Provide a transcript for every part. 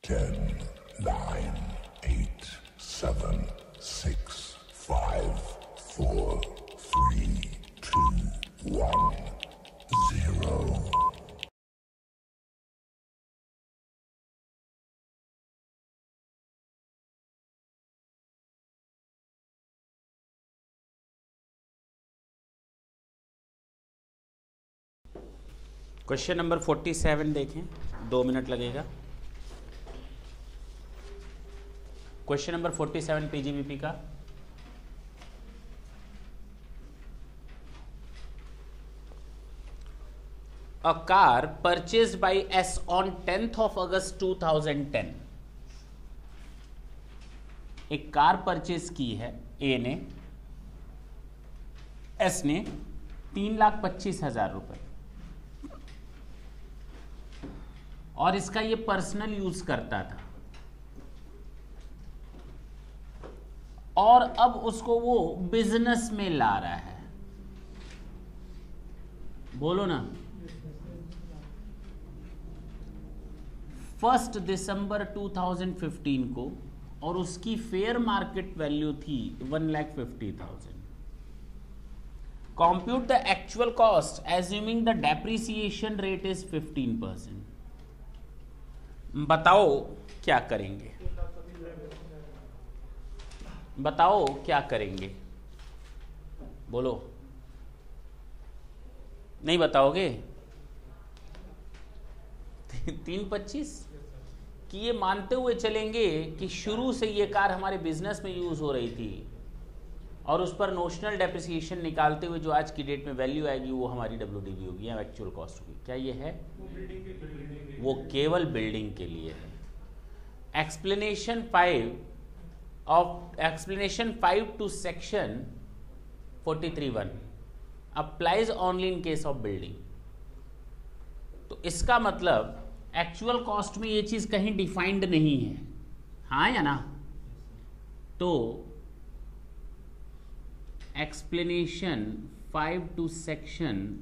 10, 9, 8, 7, 6, 5, 4, 3, 2, 1, 0. Question number 47 देखें, 2 minute लगेगा। Question number 47 PGBP का। A car purchased by S on 10th of August 2010। एक car purchase की है ए ने, एस ने 3,25,000 रुपए, और इसका ये पर्सनल यूज करता था, और अब उसको वो बिजनेस में ला रहा है। बोलो ना। 1 दिसंबर 2015 को, और उसकी फेयर मार्केट वैल्यू थी 1,50,000। Compute the actual cost assuming the depreciation rate is 15%। बताओ क्या करेंगे, बताओ क्या करेंगे, बोलो। नहीं बताओगे? 3,25 कि ये मानते हुए चलेंगे कि शुरू से ये कार हमारे बिजनेस में यूज हो रही थी, और उस पर नोशनल डेप्रिसिएशन निकालते हुए जो आज की डेट में वैल्यू आएगी वो हमारी डब्ल्यूडीवी होगी या एक्चुअल कॉस्ट होगी। क्या ये है? वो केवल बिल्डिंग के लिए है। Explanation 5 to section 43(1) applies only in case of building. तो इसका मतलब एक्चुअल कॉस्ट में ये चीज कहीं डिफाइंड नहीं है, हाँ या ना? तो explanation 5 to section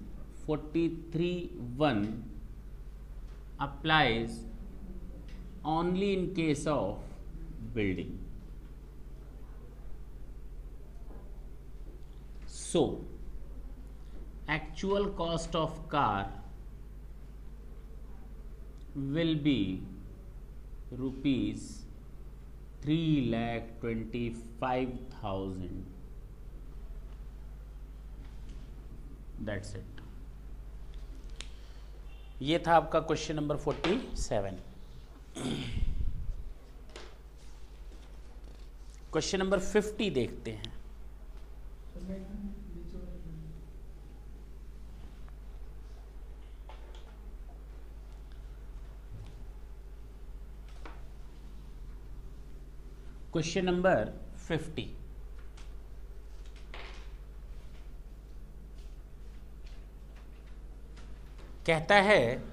43(1) applies only in case of building. So, actual cost of car will be rupees 3,25,000. That's it. ये था आपका क्वेश्चन नंबर 47। क्वेश्चन नंबर 50 देखते हैं। क्वेश्चन नंबर 50 कहता है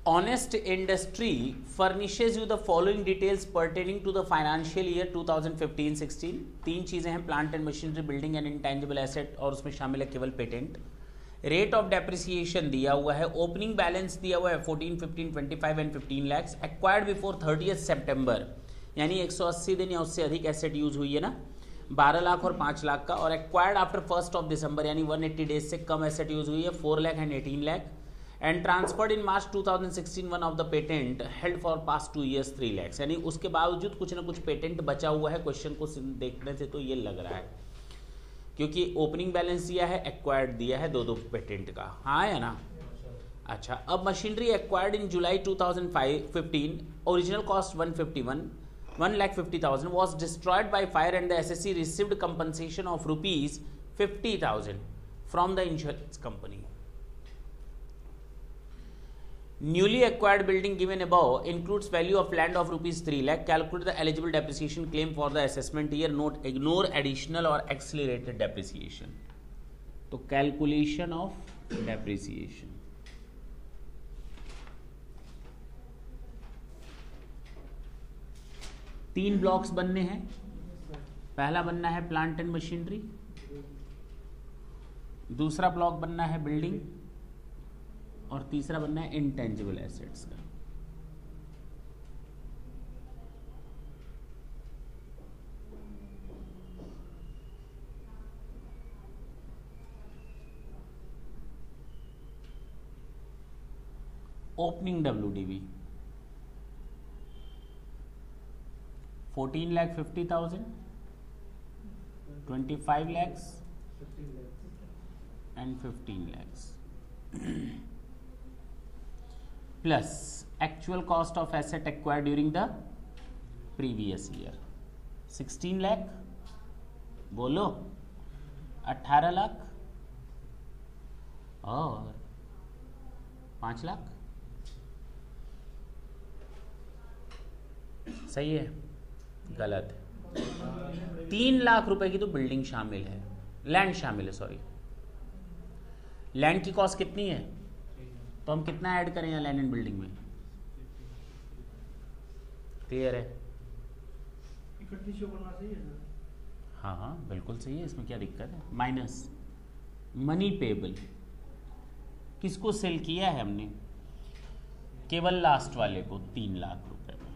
Honest industry furnishes you the following details pertaining to the financial year 2015-16। 3 चीजें हैं, plant and machinery, building and intangible asset, और उसमें शामिल है केवल पेटेंट। रेट ऑफ डेप्रिसिएशन दिया हुआ है, ओपनिंग बैलेंस दिया हुआ है 14, 15, 25 एंड 15 lakhs। एक्वायर्ड बिफोर 30 सितंबर, यानी 180 दिन या उससे अधिक एसेट यूज हुई है ना, 12 लाख और 5 लाख का। और एक्वायर्ड आफ्टर 1 दिसंबर, यानी 180 डेज से कम एसेट यूज हुई है, 4 lakh and 18 lakh. And transferred in March 2016 one of the patent held for past 2 years 3 lakhs। यानी उसके बावजूद कुछ ना कुछ पेटेंट बचा हुआ है। क्वेश्चन को देखने से तो ये लग रहा है, क्योंकि ओपनिंग बैलेंस दिया है, एक्वायर्ड दिया है, दो पेटेंट का, हाँ या ना? अच्छा, अब machinery acquired in July 2015, original cost 1,50,000 was destroyed by fire and the SSC received compensation of rupees 50,000 from the insurance company. Newly acquired building given above includes value of land of rupees 3 lakh. Calculate the eligible depreciation claim for the assessment year. Note, ignore additional or accelerated depreciation. तो calculation of depreciation. तीन blocks बनने हैं, पहला बनना है plant and machinery, दूसरा block बनना है बिल्डिंग, और तीसरा बनना है इंटेंजिबल एसेट्स का। Opening WDV 14,50,000, 25 lakhs and 15 lakhs plus actual cost of asset acquired during the previous year 16 lakh, बोलो 18 लाख और 5 लाख। सही है? गलत है। 3 लाख रुपए की तो बिल्डिंग शामिल है, लैंड शामिल है, सॉरी। लैंड की कॉस्ट कितनी है? तो हम कितना ऐड करें यहाँ लैंड एंड बिल्डिंग में? क्लियर है? इकट्ठी शो करना सही है सर? हाँ हाँ बिल्कुल सही है, इसमें क्या दिक्कत है। माइनस मनी पेबल, किसको सेल किया है हमने? केवल लास्ट वाले को 3 लाख रुपए में।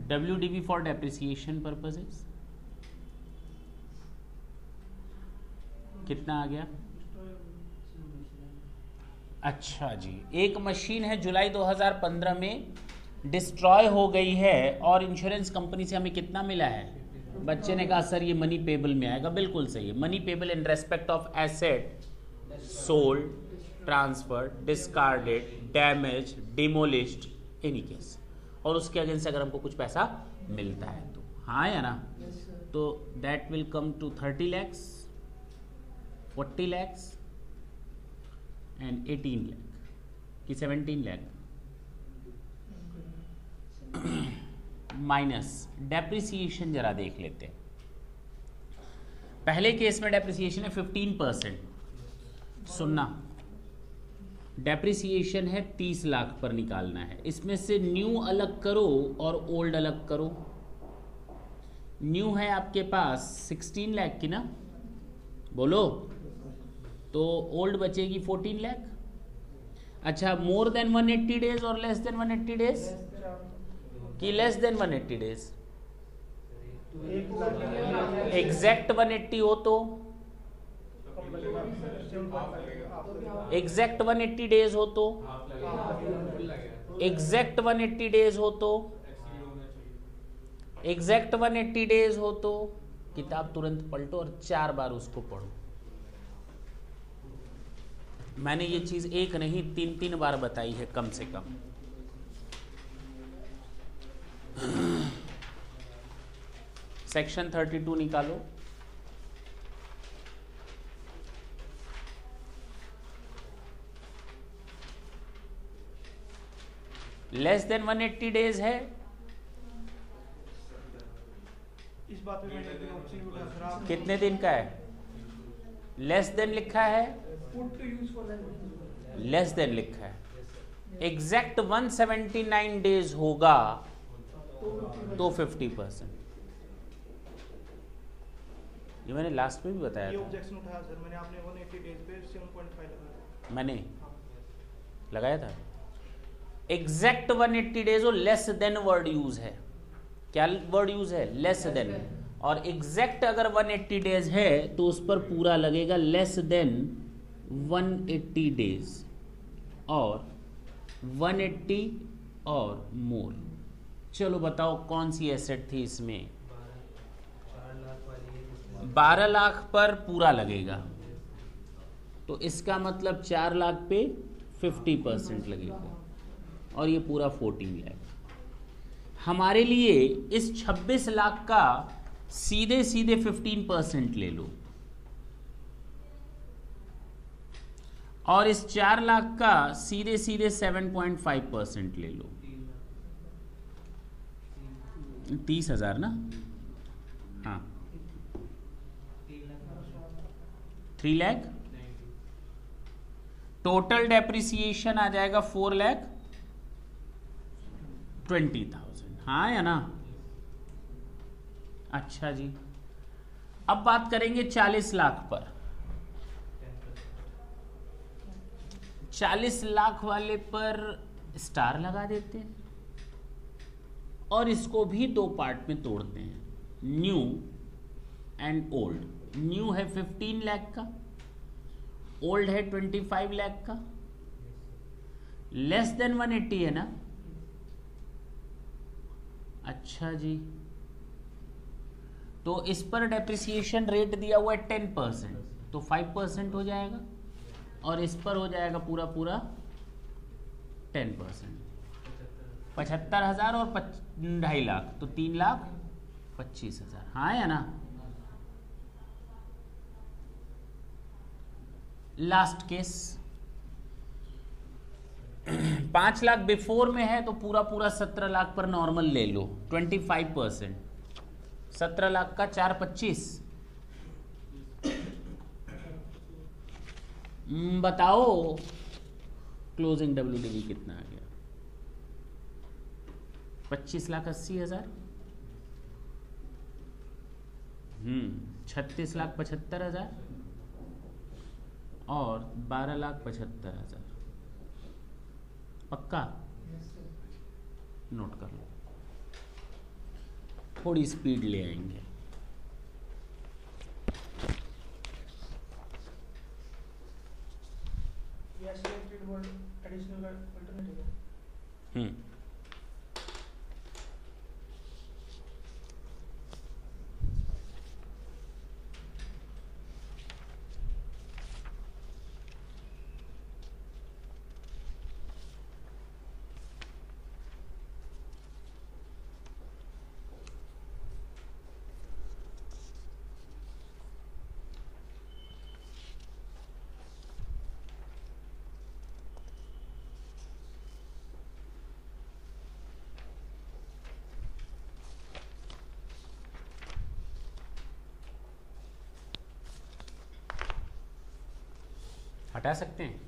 WDV फॉर डेप्रिसिएशन पर्पसेस कितना आ गया? अच्छा जी, एक मशीन है जुलाई 2015 में डिस्ट्रॉय हो गई है और इंश्योरेंस कंपनी से हमें कितना मिला है? बच्चे ने कहा सर ये मनी पेबल में आएगा। बिल्कुल सही है, money payable in respect of asset sold, transferred, discarded, damage, demolished, any case, और उसके अगेंस्ट अगर हमको कुछ पैसा मिलता है तो। हाँ या ना? तो that will come to 30 lakhs, 40 lakhs and 18 lakh कि 17 लाख। माइनस डेप्रिसिएशन जरा देख लेते हैं। पहले केस में डेप्रिसिएशन है 15%। सुनना, डेप्रिसिएशन है 30 लाख पर निकालना है। इसमें से न्यू अलग करो और ओल्ड अलग करो। न्यू है आपके पास 16 लाख की ना, बोलो, तो ओल्ड बचेगी 14 लाख। अच्छा, मोर देन 180 डेज और लेस देन 180 डेज कि लेस देन 180 डेज? एग्जैक्ट 180 हो तो एग्जैक्ट 180 डेज हो तो एग्जैक्ट 180 डेज हो तो एग्जैक्ट 180 डेज हो तो किताब तुरंत पलटो और 4 बार उसको पढ़ो। मैंने ये चीज एक नहीं 3 बार बताई है कम से कम। सेक्शन 32 निकालो। लेस देन 180 डेज है। इस बात पे मैंने ऑप्शन भी उठा सर, आप कितने दिन का है? लेस देन लिखा है, put to use for that, less than लिखा है। एग्जैक्ट 179 डेज होगा तो 50%। ये मैंने लास्ट में भी बताया ये था। ऑब्जेक्शन उठाया सर मैंने, आपने 180 डेज पे 7.5 लगाया। मैंने लगाया था। एग्जैक्ट 180 डेज और लेस देन वर्ड यूज है। क्या वर्ड यूज है? Less than. और एग्जैक्ट अगर 180 डेज है तो उस पर पूरा लगेगा लेस देन 180 डेज और 180 और मोर। चलो बताओ कौन सी एसेट थी इसमें? 12 लाख पर पूरा लगेगा तो इसका मतलब 4 लाख पे 50% लगेगा और ये पूरा 14 लाख। हमारे लिए इस 26 लाख का सीधे सीधे 15% ले लो और इस 4 लाख का सीधे सीधे 7.5% ले लो। 30,000 ना? हाँ, 3 लाख। टोटल डेप्रिसिएशन आ जाएगा 4 लाख 20,000, हाँ या ना? अच्छा जी, अब बात करेंगे 40 लाख पर। 40 लाख वाले पर स्टार लगा देते हैं और इसको भी दो पार्ट में तोड़ते हैं, न्यू एंड ओल्ड। न्यू है 15 लाख का, ओल्ड है 25 लाख का, लेस देन 180 है ना? अच्छा जी, तो इस पर डेप्रिसिएशन रेट दिया हुआ है 10%, तो 5% हो जाएगा और इस पर हो जाएगा पूरा पूरा 10%, 75,000 और 2.5 लाख, तो 3,25,000, हाँ या ना? लास्ट केस 5 लाख बिफोर में है तो पूरा पूरा 17 लाख पर नॉर्मल ले लो, 25%, 17 लाख का 4.25, बताओ क्लोजिंग WDV कितना आ गया? 25,80,000, 36,75,000 और 12,75,000। पक्का? नोट कर लो, थोड़ी स्पीड ले आएंगे। एडिशनल अल्टरनेटिव है। हटा सकते हैं?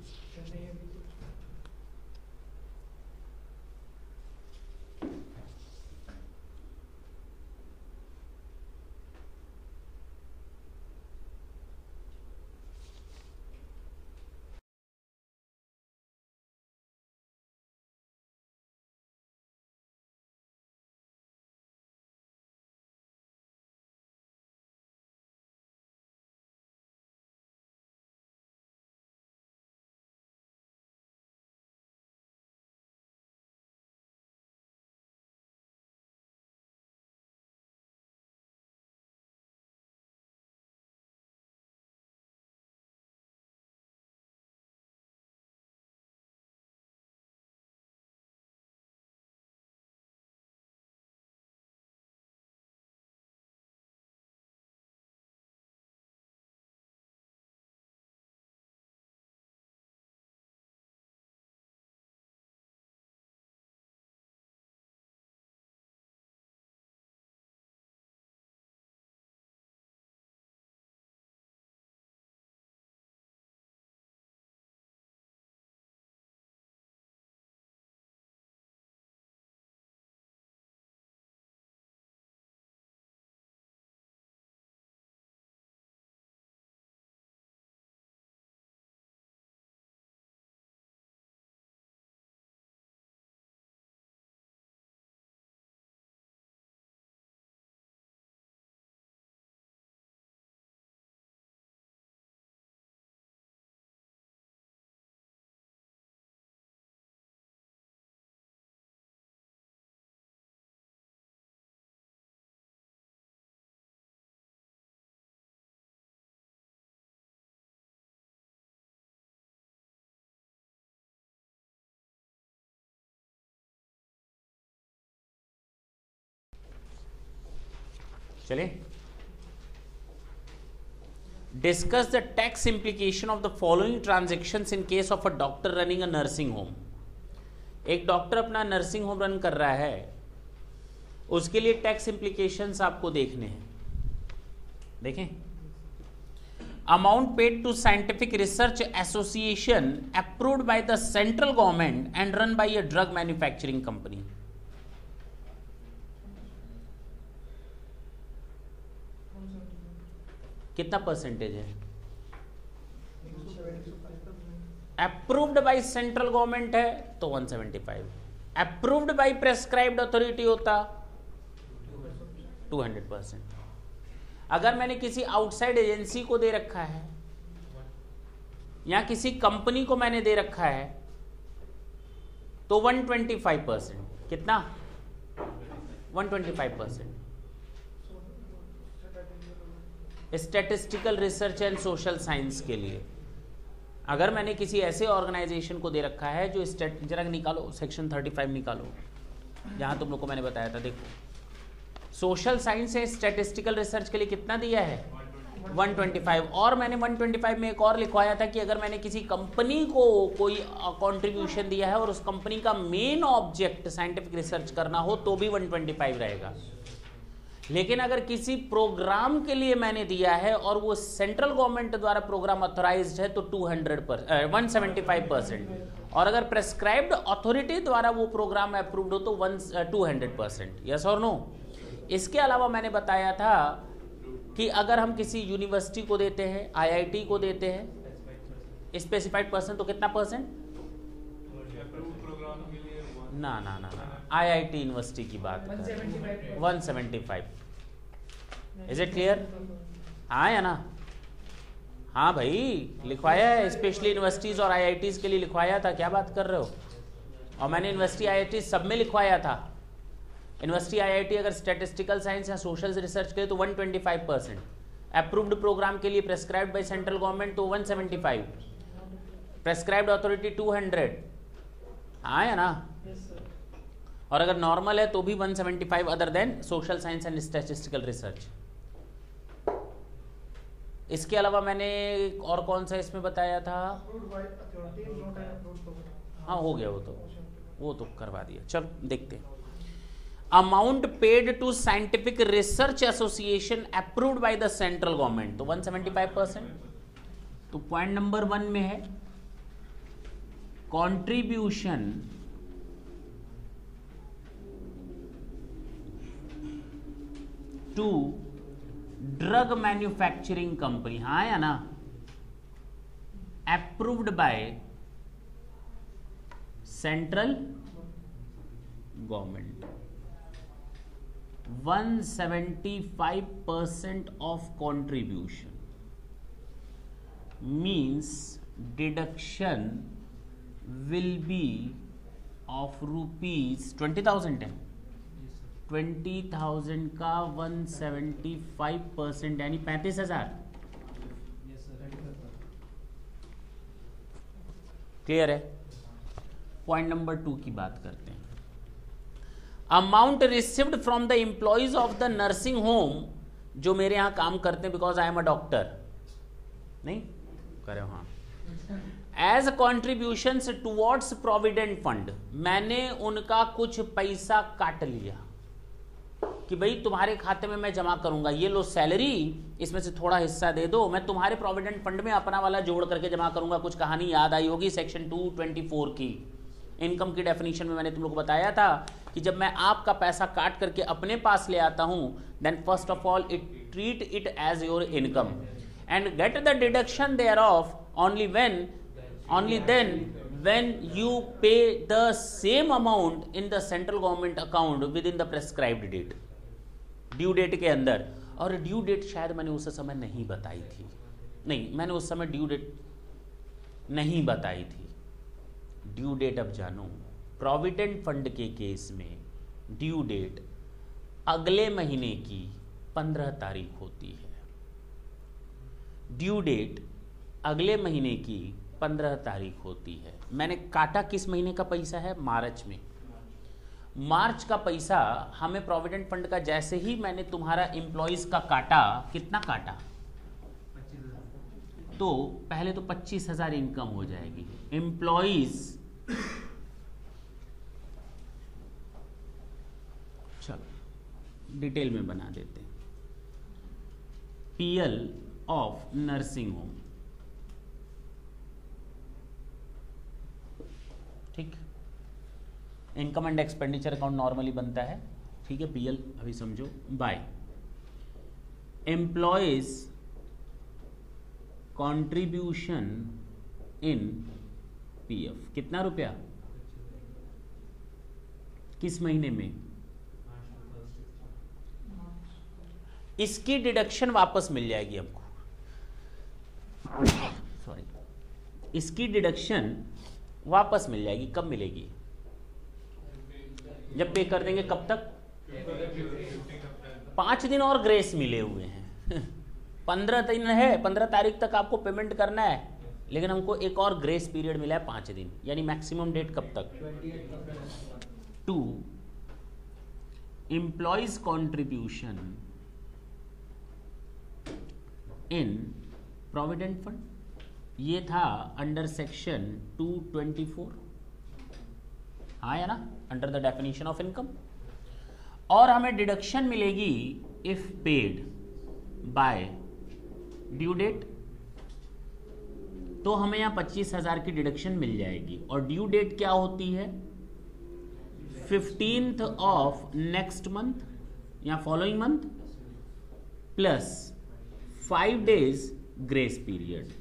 चले, discuss the tax implication of the following transactions in case of a doctor running a nursing home. एक डॉक्टर अपना नर्सिंग होम रन कर रहा है, उसके लिए टैक्स इम्प्लीकेशंस आपको देखने हैं। देखें, amount paid to scientific research association approved by the central government and run by a drug manufacturing company. कितना परसेंटेज है? अप्रूव्ड बाय सेंट्रल गवर्नमेंट है तो 175, अप्रूव्ड बाय प्रेस्क्राइब्ड अथॉरिटी होता 200%। अगर मैंने किसी आउटसाइड एजेंसी को दे रखा है या किसी कंपनी को मैंने दे रखा है तो 125%। कितना? 125%। Statistical research and social science के लिए अगर मैंने किसी ऐसे ऑर्गेनाइजेशन को दे रखा है जो जरा निकालो सेक्शन 35 निकालो, जहां तुम लोग को मैंने बताया था। देखो सोशल साइंस है, स्टैटिस्टिकल रिसर्च के लिए कितना दिया है? 125। और मैंने 125 में एक और लिखवाया था कि अगर मैंने किसी कंपनी को कोई कंट्रीब्यूशन दिया है और उस कंपनी का मेन ऑब्जेक्ट साइंटिफिक रिसर्च करना हो तो भी 125 रहेगा। लेकिन अगर किसी प्रोग्राम के लिए मैंने दिया है और वो सेंट्रल गवर्नमेंट द्वारा प्रोग्राम ऑथराइज्ड है तो 175%, और अगर प्रेस्क्राइब्ड अथॉरिटी द्वारा वो प्रोग्राम अप्रूव्ड हो तो 200%। यस और नो? इसके अलावा मैंने बताया था कि अगर हम किसी यूनिवर्सिटी को देते हैं, IIT को देते हैं स्पेसिफाइड पर्सन तो कितना परसेंट? ना ना ना ना, IIT यूनिवर्सिटी की बात कर 175। Is it clear? हाँ या ना? हाँ भाई लिखवाया है, स्पेशली यूनिवर्सिटीज और IITs के लिए लिखवाया था। क्या बात कर रहे हो? और मैंने यूनिवर्सिटी IIT सब में लिखवाया था। यूनिवर्सिटी IIT अगर स्टैटिस्टिकल साइंस या सोशल रिसर्च के लिए तो 125%, अप्रूव्ड प्रोग्राम के लिए प्रेस्क्राइब्ड बाय सेंट्रल गवर्नमेंट तो 175, प्रेस्क्राइब्ड अथॉरिटी 200। हाँ या ना? और अगर नॉर्मल है तो भी 175 other than social science and statistical research. इसके अलावा मैंने और कौन सा इसमें बताया था? हाँ हो गया, वो तो करवा दिया। चलो देखते हैं। Amount paid to scientific research association approved by the central government तो 175%। तो पॉइंट नंबर 1 में है contribution to drug manufacturing company. हाँ या ना? Approved by central government 175% of contribution means deduction will be of rupees 20,000 है। 20,000 का 175% यानी 35,000। क्लियर है? पॉइंट नंबर 2 की बात करते हैं। Amount received from the employees of the nursing home जो मेरे यहां काम करते हैं, because I am a doctor, नहीं करे हाँ, as contributions towards provident fund, मैंने उनका कुछ पैसा काट लिया कि भाई तुम्हारे खाते में मैं जमा करूंगा, ये लो सैलरी, इसमें से थोड़ा हिस्सा दे दो, मैं तुम्हारे प्रोविडेंट फंड में अपना वाला जोड़ करके जमा करूंगा। कुछ कहानी याद आई होगी सेक्शन 224 की इनकम की डेफिनेशन में मैंने तुम लोग को बताया था कि जब मैं आपका पैसा काट करके अपने पास ले आता हूं, then first of all it treat it as your income and get the deduction thereof only then when you pay the same amount in the central government account within the prescribed date, due date के अंदर। और due date शायद मैंने उस समय नहीं बताई थी, नहीं मैंने उस समय ड्यू डेट नहीं बताई थी। ड्यू डेट अब जानो, प्रोविडेंट फंड के केस में ड्यू डेट अगले महीने की 15 तारीख होती है। ड्यू डेट अगले महीने की 15 तारीख होती है। मैंने काटा किस महीने का पैसा है? मार्च में। मार्च का पैसा हमें प्रोविडेंट फंड का जैसे ही मैंने तुम्हारा एम्प्लॉइज का काटा, कितना काटा? 25,000। तो पहले तो 25,000 इनकम हो जाएगी। एम्प्लॉइज चलो डिटेल में बना देते हैं। PL ऑफ नर्सिंग होम, ठीक, income and expenditure account normally बनता है, ठीक है। PL अभी समझो, by employees contribution in PF कितना रुपया, किस महीने में, इसकी डिडक्शन वापस मिल जाएगी हमको, सॉरी, इसकी डिडक्शन वापस मिल जाएगी। कब मिलेगी, जब पे कर देंगे। कब तक, 5 दिन और ग्रेस मिले हुए हैं 15 दिन है, 15 तारीख तक आपको पेमेंट करना है, लेकिन हमको एक और ग्रेस पीरियड मिला है 5 दिन, यानी मैक्सिमम डेट कब तक, to employees contribution in provident fund. ये था अंडर सेक्शन 224, हाँ या ना, under the definition of income. और हमें डिडक्शन मिलेगी if paid by due date, तो हमें यहां 25,000 की डिडक्शन मिल जाएगी। और ड्यू डेट क्या होती है, 15th ऑफ नेक्स्ट मंथ या following month plus 5 days grace period,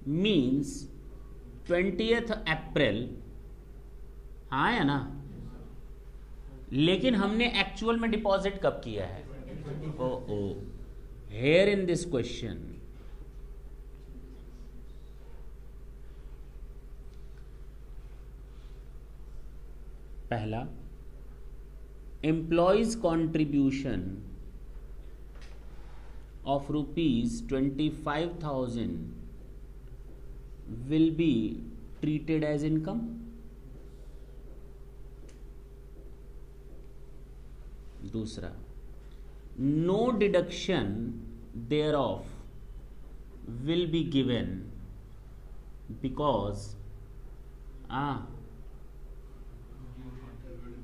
means 20th अप्रैल, हाँ या ना। लेकिन हमने एक्चुअल में डिपॉजिट कब किया है, ओ हेयर इन दिस क्वेश्चन पहला, employees contribution of rupees 25,000 will be treated as income. दूसरा, no deduction thereof will be given because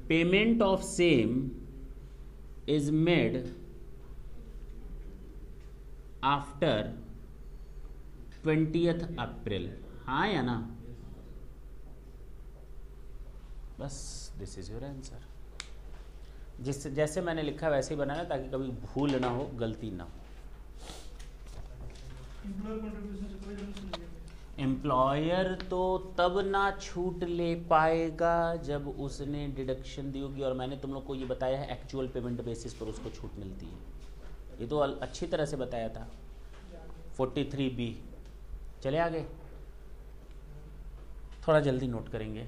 payment of same is made after 20th अप्रैल, हाँ या ना। बस दिस इज योर आंसर। जिस जैसे मैंने लिखा वैसे ही बनाना, ताकि कभी भूल ना हो, गलती ना हो। एम्प्लॉयर तो तब ना छूट ले पाएगा जब उसने डिडक्शन दी होगी, और मैंने तुम लोग को ये बताया है एक्चुअल पेमेंट बेसिस पर उसको छूट मिलती है। ये तो अच्छी तरह से बताया था 43B। चले आगे, थोड़ा जल्दी नोट करेंगे।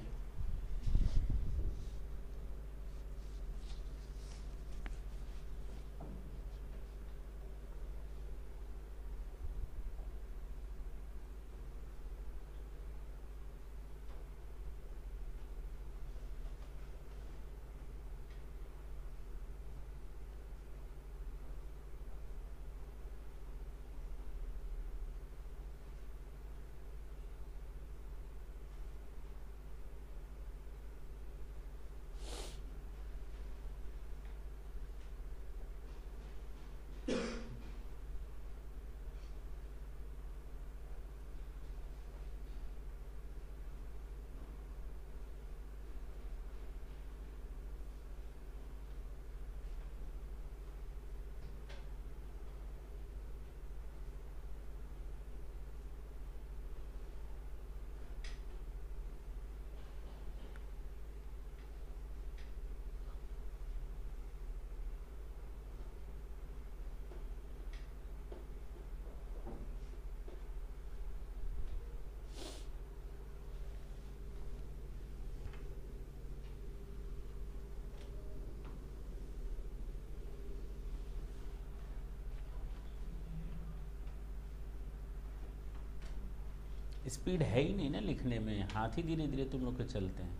स्पीड है ही नहीं ना लिखने में, हाथ ही धीरे धीरे तुम लोग के चलते हैं।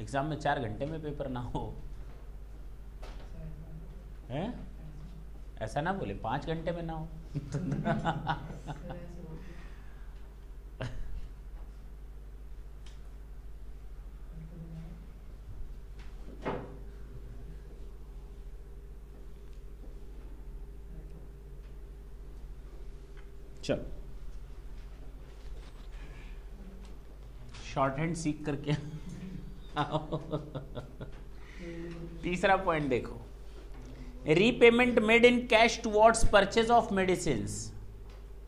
एग्जाम में 4 घंटे में पेपर ना हो, हैं? ऐसा ना बोले 5 घंटे में ना हो चल शॉर्ट हैंड सीख करके तीसरा पॉइंट देखो, repayment made in cash towards purchase of medicine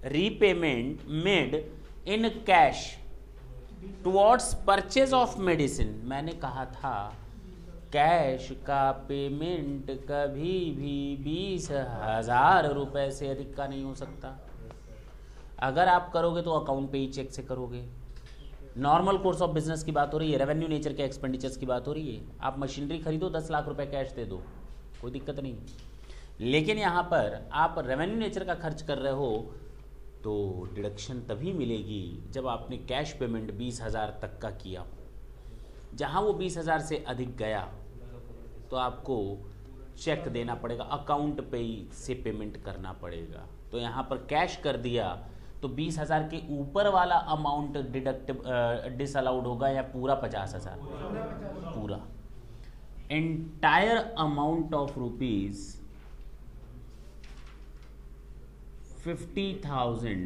repayment made in cash towards purchase of medicine. मैंने कहा था कैश का पेमेंट कभी भी 20,000 रुपये से अधिक का नहीं हो सकता। अगर आप करोगे तो अकाउंट पे ही चेक से करोगे। नॉर्मल कोर्स ऑफ बिजनेस की बात हो रही है, रेवेन्यू नेचर के एक्सपेंडिचर्स की बात हो रही है। आप मशीनरी खरीदो 10 लाख रुपए कैश दे दो, कोई दिक्कत नहीं। लेकिन यहाँ पर आप रेवेन्यू नेचर का खर्च कर रहे हो तो डिडक्शन तभी मिलेगी जब आपने कैश पेमेंट 20,000 तक का किया हो। जहाँ वो 20,000 से अधिक गया तो आपको चेक देना पड़ेगा, अकाउंट पे ही से पेमेंट करना पड़ेगा। तो यहाँ पर कैश कर दिया तो 20,000 के ऊपर वाला अमाउंट डिसअलाउड होगा या पूरा 50,000? पूरा। Entire amount of rupees 50,000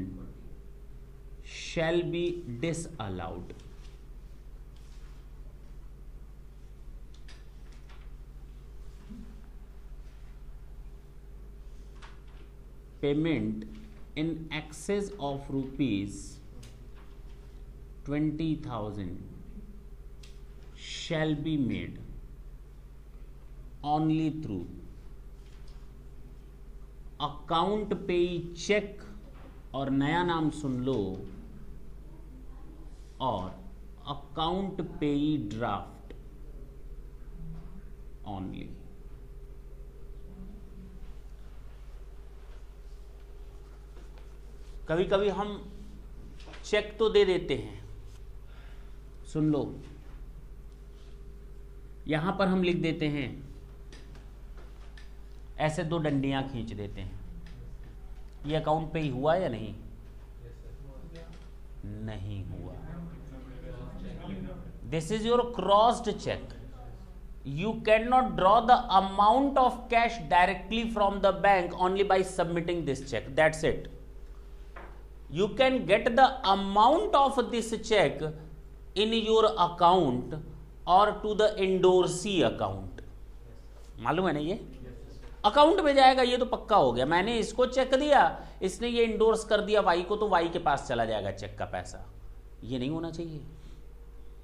shall be disallowed। Payment in excess of rupees 20,000 shall be made only through account पेई चेक, और नया नाम सुन लो, और अकाउंट पेई ड्राफ्ट ओनली। कभी कभी हम चेक तो दे देते हैं, सुन लो, यहां पर हम लिख देते हैं ऐसे 2 डंडियां खींच देते हैं। ये अकाउंट पे ही हुआ या नहीं? नहीं हुआ। This is your crossed cheque. You cannot draw the amount of cash directly from the bank only by submitting this check. That's it. You can get the amount of this check in your account or to the endorsee account. मालूम है ना, ये account में जाएगा, ये तो पक्का हो गया। मैंने इसको चेक दिया, इसने ये इंडोर्स कर दिया वाई को, तो वाई के पास चला जाएगा चेक का पैसा। ये नहीं होना चाहिए,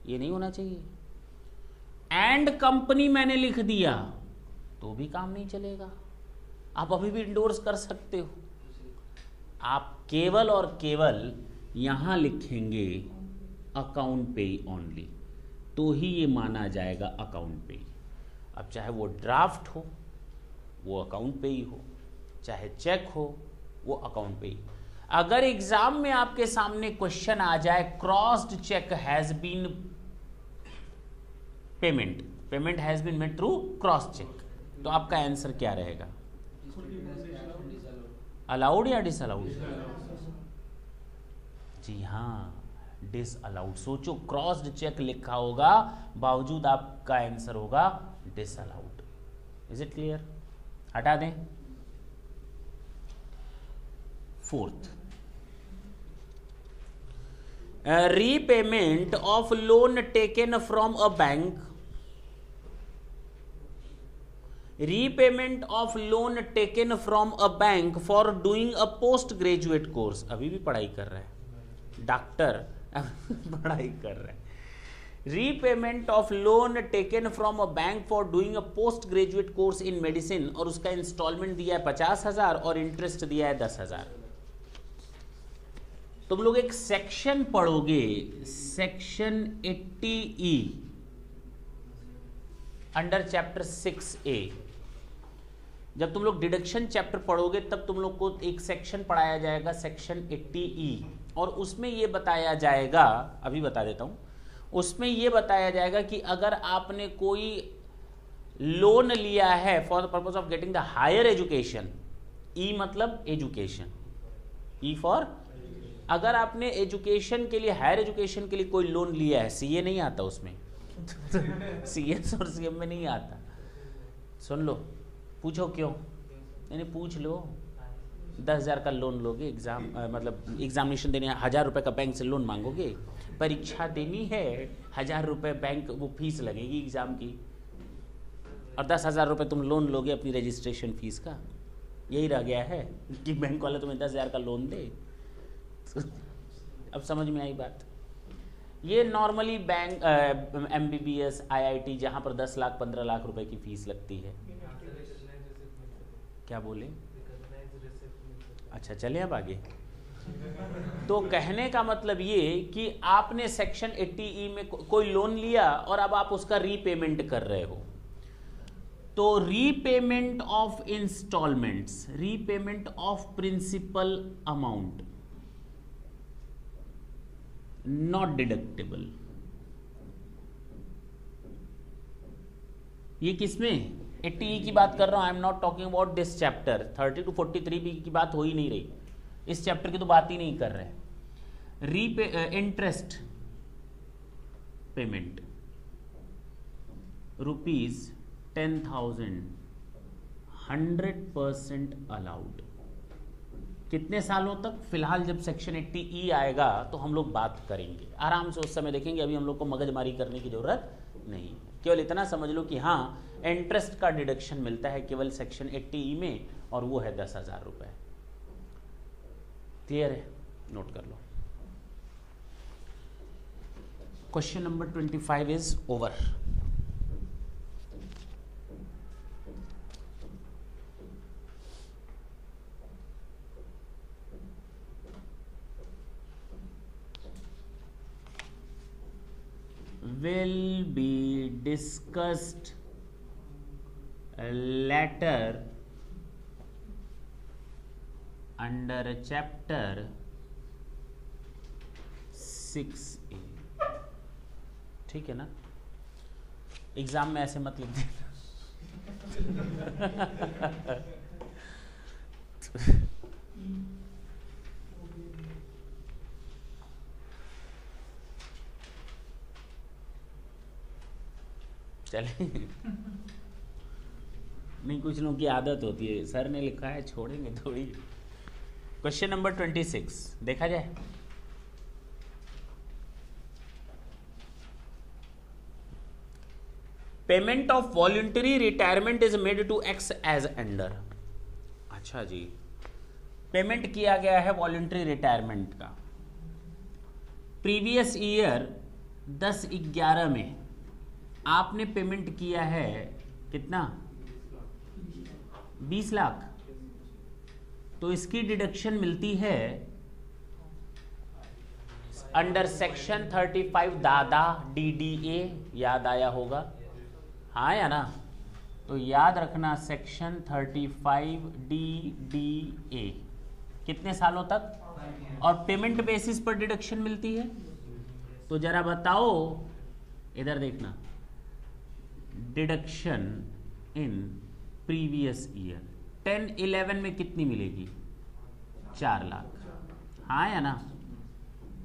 ये नहीं होना चाहिए। एंड कंपनी मैंने लिख दिया तो भी काम नहीं चलेगा। आप अभी भी इंडोर्स कर सकते हो। आप केवल और केवल यहां लिखेंगे अकाउंट पे ओनली, तो ही ये माना जाएगा अकाउंट पे। अब चाहे वो ड्राफ्ट हो वो अकाउंट पे ही हो, चाहे चेक हो वो अकाउंट पे ही। अगर एग्जाम में आपके सामने क्वेश्चन आ जाए crossed cheque has been payment has been made through cross cheque, तो आपका आंसर क्या रहेगा? अलाउड या डिसअलाउड? जी हाँ, डिसअलाउड। सोचो, क्रॉस्ड चेक लिखा होगा बावजूद आपका आंसर होगा डिसअलाउड। Is it clear? हटा दें। 4th, repayment of loan taken from a bank. Repayment of loan taken from a bank for doing a post graduate course. अभी भी पढ़ाई कर रहे हैं डॉक्टर, पढ़ाई कर रहे हैं। Repayment of loan taken from a bank for doing a post graduate course in medicine, और उसका इंस्टॉलमेंट दिया है 50,000 और इंटरेस्ट दिया है 10,000। तुम लोग एक सेक्शन पढ़ोगे, section 80E under chapter 6A। जब तुम लोग डिडक्शन चैप्टर पढ़ोगे तब तुम लोग को एक सेक्शन पढ़ाया जाएगा, सेक्शन 80E, और उसमें यह बताया जाएगा, अभी बता देता हूं, उसमें यह बताया जाएगा कि अगर आपने कोई लोन लिया है for the purpose of getting the higher education, ई मतलब एजुकेशन, ई फॉर, अगर आपने एजुकेशन के लिए, हायर एजुकेशन के लिए कोई लोन लिया है, सीए नहीं आता उसमें सीएस और सीएम में नहीं आता। सुन लो, पूछो क्यों? नहीं पूछ लो। 10,000 का लोन लोगे, एग्जाम मतलब एग्जामिनेशन देने 1,000 रुपये का बैंक से लोन मांगोगे, परीक्षा देनी है 1,000 रुपये बैंक वो फीस लगेगी एग्जाम की, और 10,000 रुपये तुम लोन लोगे अपनी रजिस्ट्रेशन फीस का। यही रह गया है कि बैंक वाले तुम्हें 10,000 का लोन दे, अब समझ में आई बात। ये नॉर्मली बैंक MBBS IIT जहाँ पर 10 लाख 15 लाख रुपए की फीस लगती है। क्या बोले? अच्छा चलिए अब आगे। तो कहने का मतलब ये कि आपने सेक्शन 80E में कोई लोन लिया और अब आप उसका रीपेमेंट कर रहे हो, तो repayment of instalments, repayment of principal amount not deductible. ये किसमें? 80E की बात कर रहा हूं। I am not talking about this chapter. 30 to 43B की बात हो ही नहीं रही, इस चैप्टर की तो बात ही नहीं कर रहे। Interest payment ₹10,000 100% allowed. कितने सालों तक? फिलहाल जब सेक्शन 80E आएगा तो हम लोग बात करेंगे आराम से, उस समय देखेंगे। अभी हम लोग को मगजमारी करने की जरूरत नहीं है। केवल इतना समझ लो कि हाँ, इंटरेस्ट का डिडक्शन मिलता है केवल सेक्शन 80E में, और वो है 10,000 रुपए। क्लियर है? नोट कर लो। Question number 25 is over. will be discussed later under chapter 6A। ठीक है ना? एग्जाम में ऐसे मत लिख देना। चले नहीं, कुछ लोगों की आदत होती है, सर ने लिखा है छोड़ेंगे थोड़ी। क्वेश्चन नंबर 26 देखा जाए। Payment of voluntary retirement is made to X as under. अच्छा जी, पेमेंट किया गया है वॉलंटरी रिटायरमेंट का। प्रीवियस ईयर 10/11 में आपने पेमेंट किया है कितना? 20 लाख। तो इसकी डिडक्शन मिलती है अंडर सेक्शन 35 दादा DDA। याद आया होगा? हाँ या ना? तो याद रखना सेक्शन 35 DDA कितने सालों तक, और पेमेंट बेसिस पर डिडक्शन मिलती है। तो जरा बताओ, इधर देखना, डिडक्शन इन प्रीवियस ईयर 10-11 में कितनी मिलेगी? 4 लाख। हाँ या ना?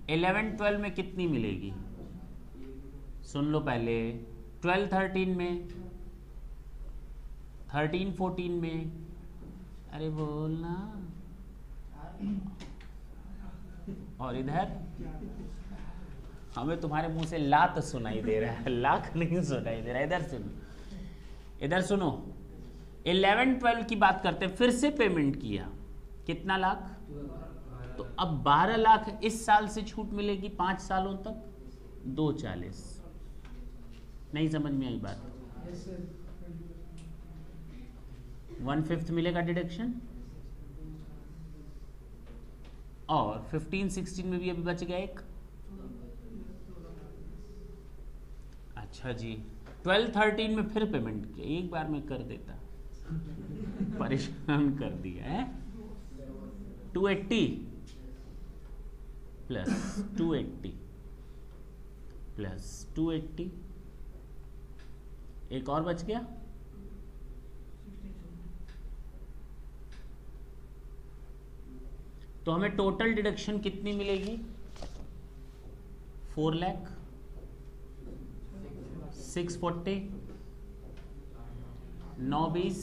11-12 में कितनी मिलेगी? सुन लो पहले। 12-13 में, 13-14 में, अरे बोलना। और इधर हमें तुम्हारे मुंह से लात सुनाई दे रहा है, लाख नहीं सुनाई दे रहा है। इधर सुनो, इधर सुनो। 11-12 की बात करते हैं। फिर से पेमेंट किया कितना लाख? तो अब 12 लाख इस साल से छूट मिलेगी 5 सालों तक, 240। नहीं समझ में आई बात? 1/5 मिलेगा डिडक्शन, और 15-16 में भी अभी बच गया एक। अच्छा जी, 12-13 में फिर पेमेंट किया, एक बार में कर देता, परेशान कर दिया है। 280 प्लस 280 प्लस 280, एक और बच गया। तो हमें टोटल डिडक्शन कितनी मिलेगी? 4 lakh 640, 9-20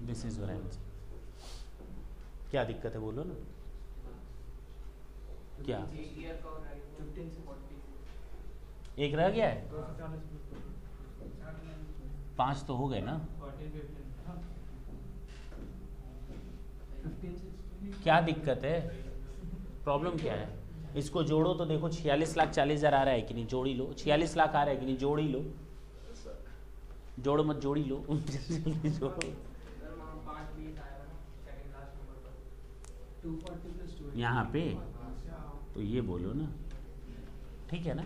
this is what I am. क्या दिक्कत है बोलो ना? क्या एक रह गया है? 5 तो हो गए ना। 15 क्या दिक्कत है, प्रॉब्लम क्या है? इसको जोड़ो तो देखो 46,40,000 आ रहा है कि नहीं, जोड़ ही लो। 46 लाख आ रहा है कि नहीं, जोड़ ही लो। जोड़ मत, जोड़ ही लो। जल्दी जोड़ो। यहाँ पे तो ये बोलो ना, ठीक है ना।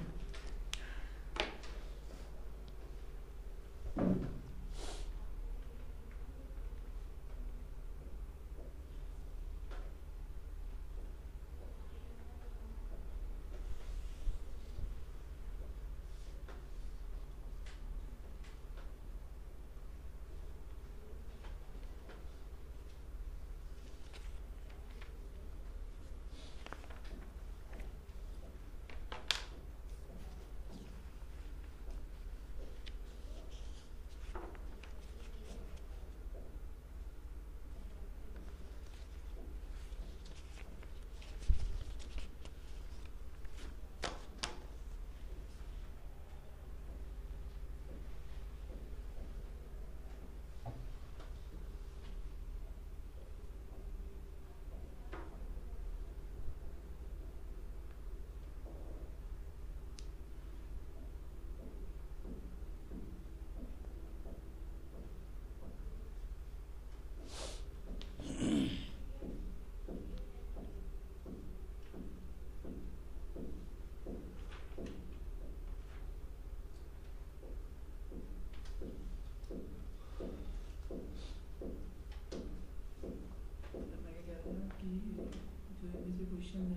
क्वेश्चन है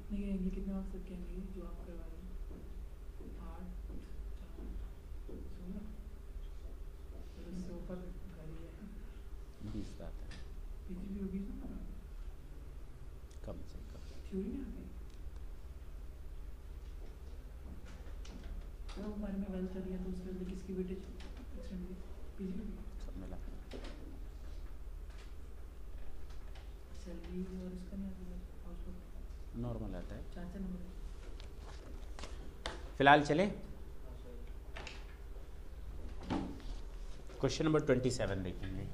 इतने के एंगल कितने मार्क्स तक के एंगल जो आप करवा रहे हो 8 4 16 तो इससे ऊपर खाली है 20 आता है पीजीपी होगी ना कम से कम। थ्योरी में आती तो हमारे में वेल चल गया तो उसके अंदर किसकी वेटेज एक्सटेंड पीजीपी सब मिला सैलरी और इसका नहीं आता नॉर्मल आता है। 4 नंबर फिलहाल चले क्वेश्चन नंबर 27 देखेंगे।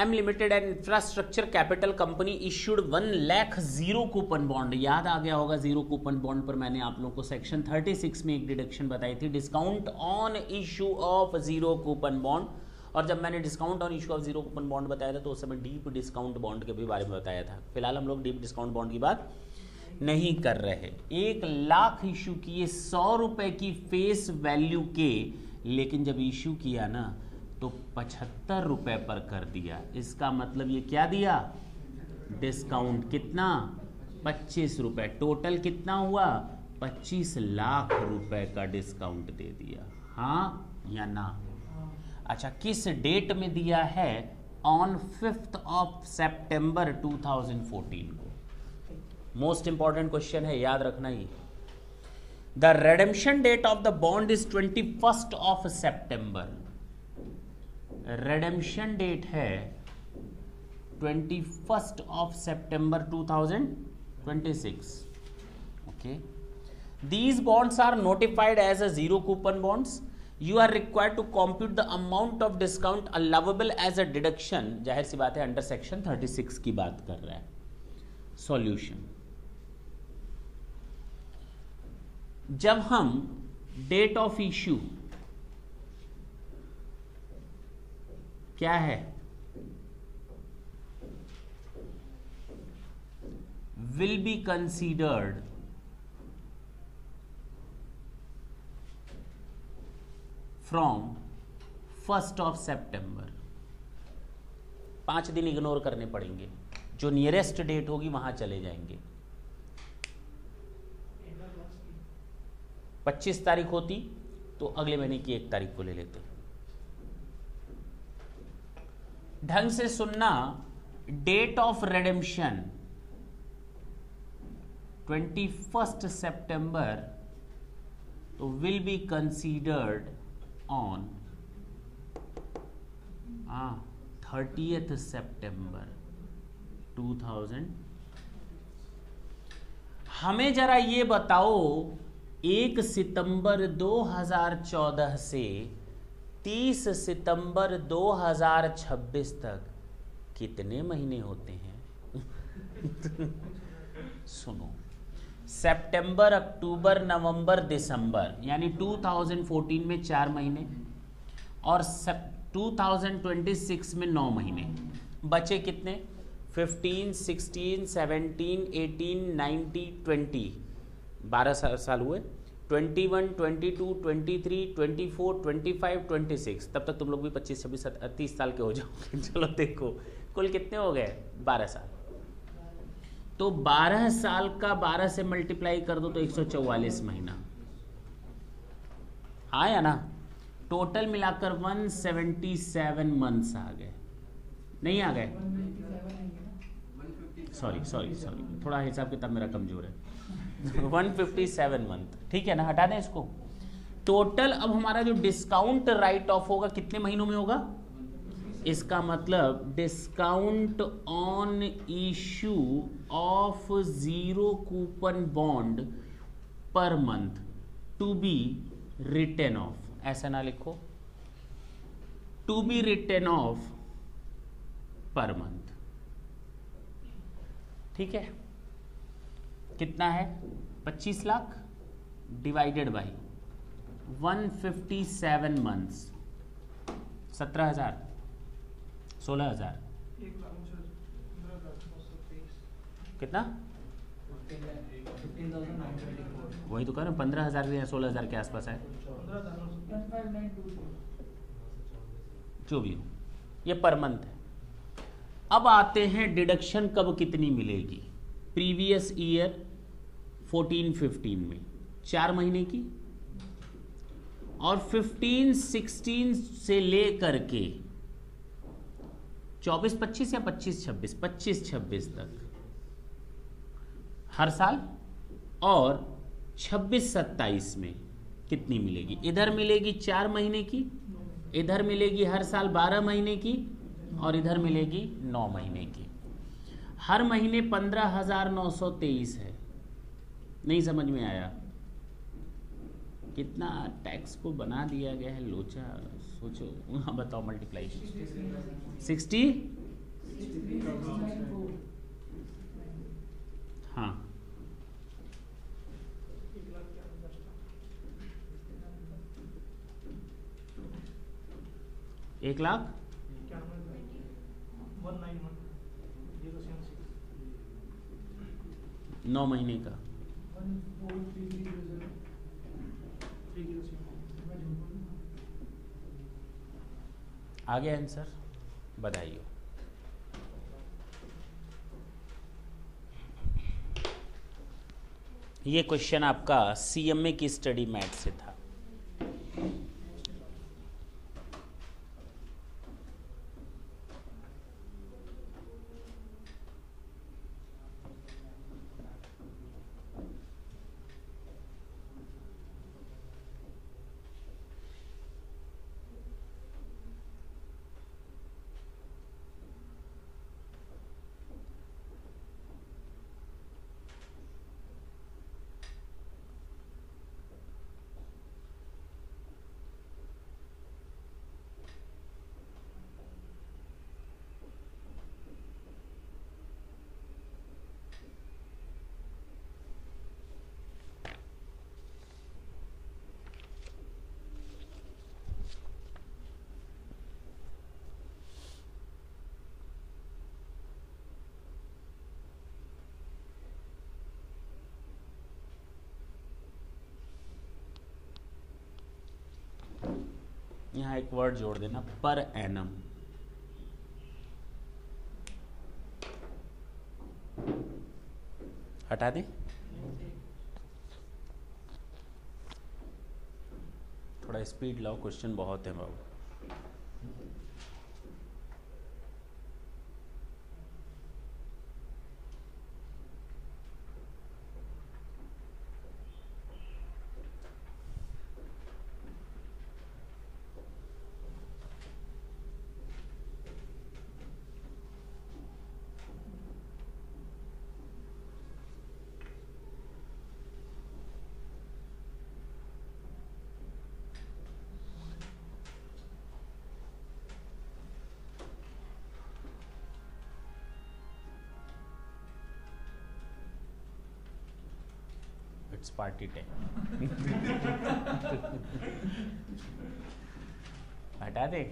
M limited and infrastructure capital company issued 1 lakh zero coupon bond. याद आ गया होगा जीरो कूपन बॉन्ड पर मैंने आप लोगों को सेक्शन 36 में एक डिडक्शन बताई थी, discount on issue of zero coupon bond. और जब मैंने discount on issue of zero coupon bond बताया था तो उस समय डीप डिस्काउंट बॉन्ड के भी बारे में बताया था। फिलहाल हम लोग डीप डिस्काउंट बॉन्ड की बात नहीं कर रहे। 1 लाख इशू किए 100 रुपए की फेस वैल्यू के, लेकिन जब इशू किया ना तो 75 रुपए पर कर दिया। इसका मतलब ये क्या दिया, डिस्काउंट कितना, 25 रुपए। टोटल कितना हुआ, 25 लाख रुपए का डिस्काउंट दे दिया, हाँ या ना। अच्छा, किस डेट में दिया है, ऑन 5 सितंबर 2014 को। मोस्ट इंपॉर्टेंट क्वेश्चन है, याद रखना ही। The redemption date of the bond is 21 सितंबर। रेडेम्पशन डेट है 21 सितंबर 2026। Okay, these bonds are notified as a zero coupon bonds. You are required to compute the amount of discount allowable as a deduction. जाहिर सी बात है under section 36 की बात कर रहा है। सॉल्यूशन, जब हम डेट ऑफ इश्यू क्या है, will be considered from 1 सितंबर। 5 दिन इग्नोर करने पड़ेंगे, जो नियरेस्ट डेट होगी वहां चले जाएंगे। 25 तारीख होती तो अगले महीने की 1 तारीख को ले लेते। ढंग से सुनना, डेट ऑफ रेडेम्पशन 21 सितंबर तो विल बी कंसीडर्ड ऑन हाँ 30 सितंबर 2000। हमें जरा ये बताओ 1 सितंबर 2014 से 30 सितंबर 2026 तक कितने महीने होते हैं? सुनो, सितंबर, अक्टूबर, नवंबर, दिसंबर, यानी 2014 में 4 महीने और 2026 में 9 महीने। बचे कितने? 15, 16, 17, 18, 19, 20, 12 साल हुए। 21, 22, 23, 24, 25, 26। तब तक तुम लोग भी 25, 26, 30 साल के हो जाओगे। चलो देखो कुल कितने हो गए? 12 साल। तो 12 साल का 12 से मल्टीप्लाई कर दो तो 144 महीना आया ना। टोटल मिलाकर 177 मंथ्स आ गए, नहीं आ गए? सॉरी, थोड़ा हिसाब किताब मेरा कमजोर है। 157 मंथ, ठीक है ना, हटा दें इसको। टोटल अब हमारा जो डिस्काउंट राइट ऑफ होगा कितने महीनों में होगा? इसका मतलब discount on issue of 0 coupon bond per month to be written off, ऐसा ना लिखो, to be written off per month, ठीक है। कितना है? 25 लाख डिवाइडेड बाई 157 मंथ्स, 17,000, 16,000, कितना? वही तो कह रहे हैं, 15,000 या 16,000 के आसपास है, जो भी हो, ये पर मंथ है। अब आते हैं डिडक्शन कब कितनी मिलेगी। प्रीवियस ईयर 14-15 में 4 महीने की, और 15-16 से लेकर के 24-25 या 25-26, 25-26 तक हर साल, और 26-27 में कितनी मिलेगी? इधर मिलेगी 4 महीने की, इधर मिलेगी हर साल 12 महीने की, और इधर मिलेगी 9 महीने की। हर महीने 15,923 है। नहीं समझ में आया? कितना टैक्स को बना दिया गया है लोचा, सोचो। हाँ बताओ, मल्टीप्लाई 60, हाँ 1,00,000, 9 महीने का। आ गया आंसर? बताइए। ये क्वेश्चन आपका सीएमए की स्टडी मैथ से था। यहाँ एक वर्ड जोड़ देना, पर एनम। हटा दें? थोड़ा स्पीड लाओ, क्वेश्चन बहुत है बाबू। It's party time. हटा दे।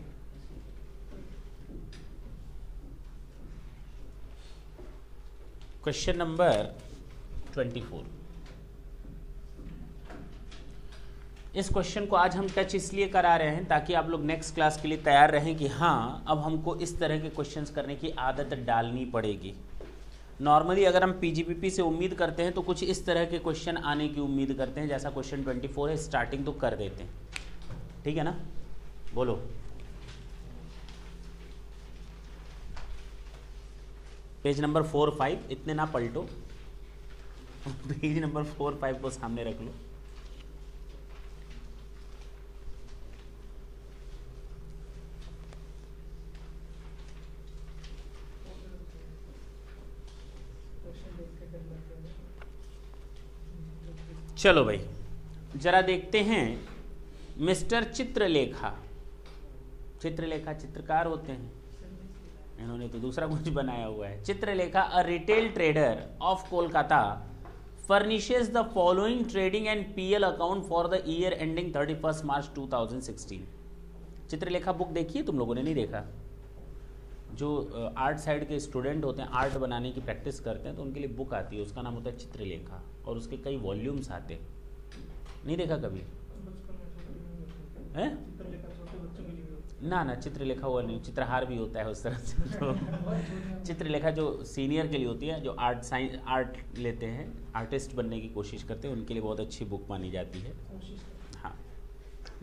Question number 24। इस क्वेश्चन को आज हम टच इसलिए करा रहे हैं ताकि आप लोग नेक्स्ट क्लास के लिए तैयार रहें कि हाँ अब हमको इस तरह के क्वेश्चंस करने की आदत डालनी पड़ेगी। नॉर्मली अगर हम पीजीपीपी से उम्मीद करते हैं तो कुछ इस तरह के क्वेश्चन आने की उम्मीद करते हैं, जैसा क्वेश्चन 24 है, स्टार्टिंग तो कर देते हैं, ठीक है ना। बोलो। पेज नंबर 4, 5 इतने ना पलटो, पेज नंबर 4, 5 को सामने रख लो। चलो भाई जरा देखते हैं। मिस्टर चित्रलेखा, चित्रलेखा चित्रकार होते हैं, इन्होंने तो दूसरा कुछ बनाया हुआ है। Chitralekha a retail trader of Kolkata furnishes the following trading and PL account for the year ending 31 March 2016। Chitralekha book देखी है तुम लोगों ने? नहीं देखा? जो आर्ट साइड के स्टूडेंट होते हैं, आर्ट बनाने की प्रैक्टिस करते हैं, तो उनके लिए बुक आती है, उसका नाम होता है चित्रलेखा, और उसके कई वॉल्यूम्स आते हैं। नहीं देखा कभी? हैं? ना ना, चित्रलेखा वो नहीं, चित्रहार भी होता है उस तरह से। तो चित्रलेखा जो सीनियर के लिए होती है, जो आर्ट लेते हैं, आर्टिस्ट बनने की कोशिश करते हैं, उनके लिए बहुत अच्छी बुक मानी जाती है। हाँ,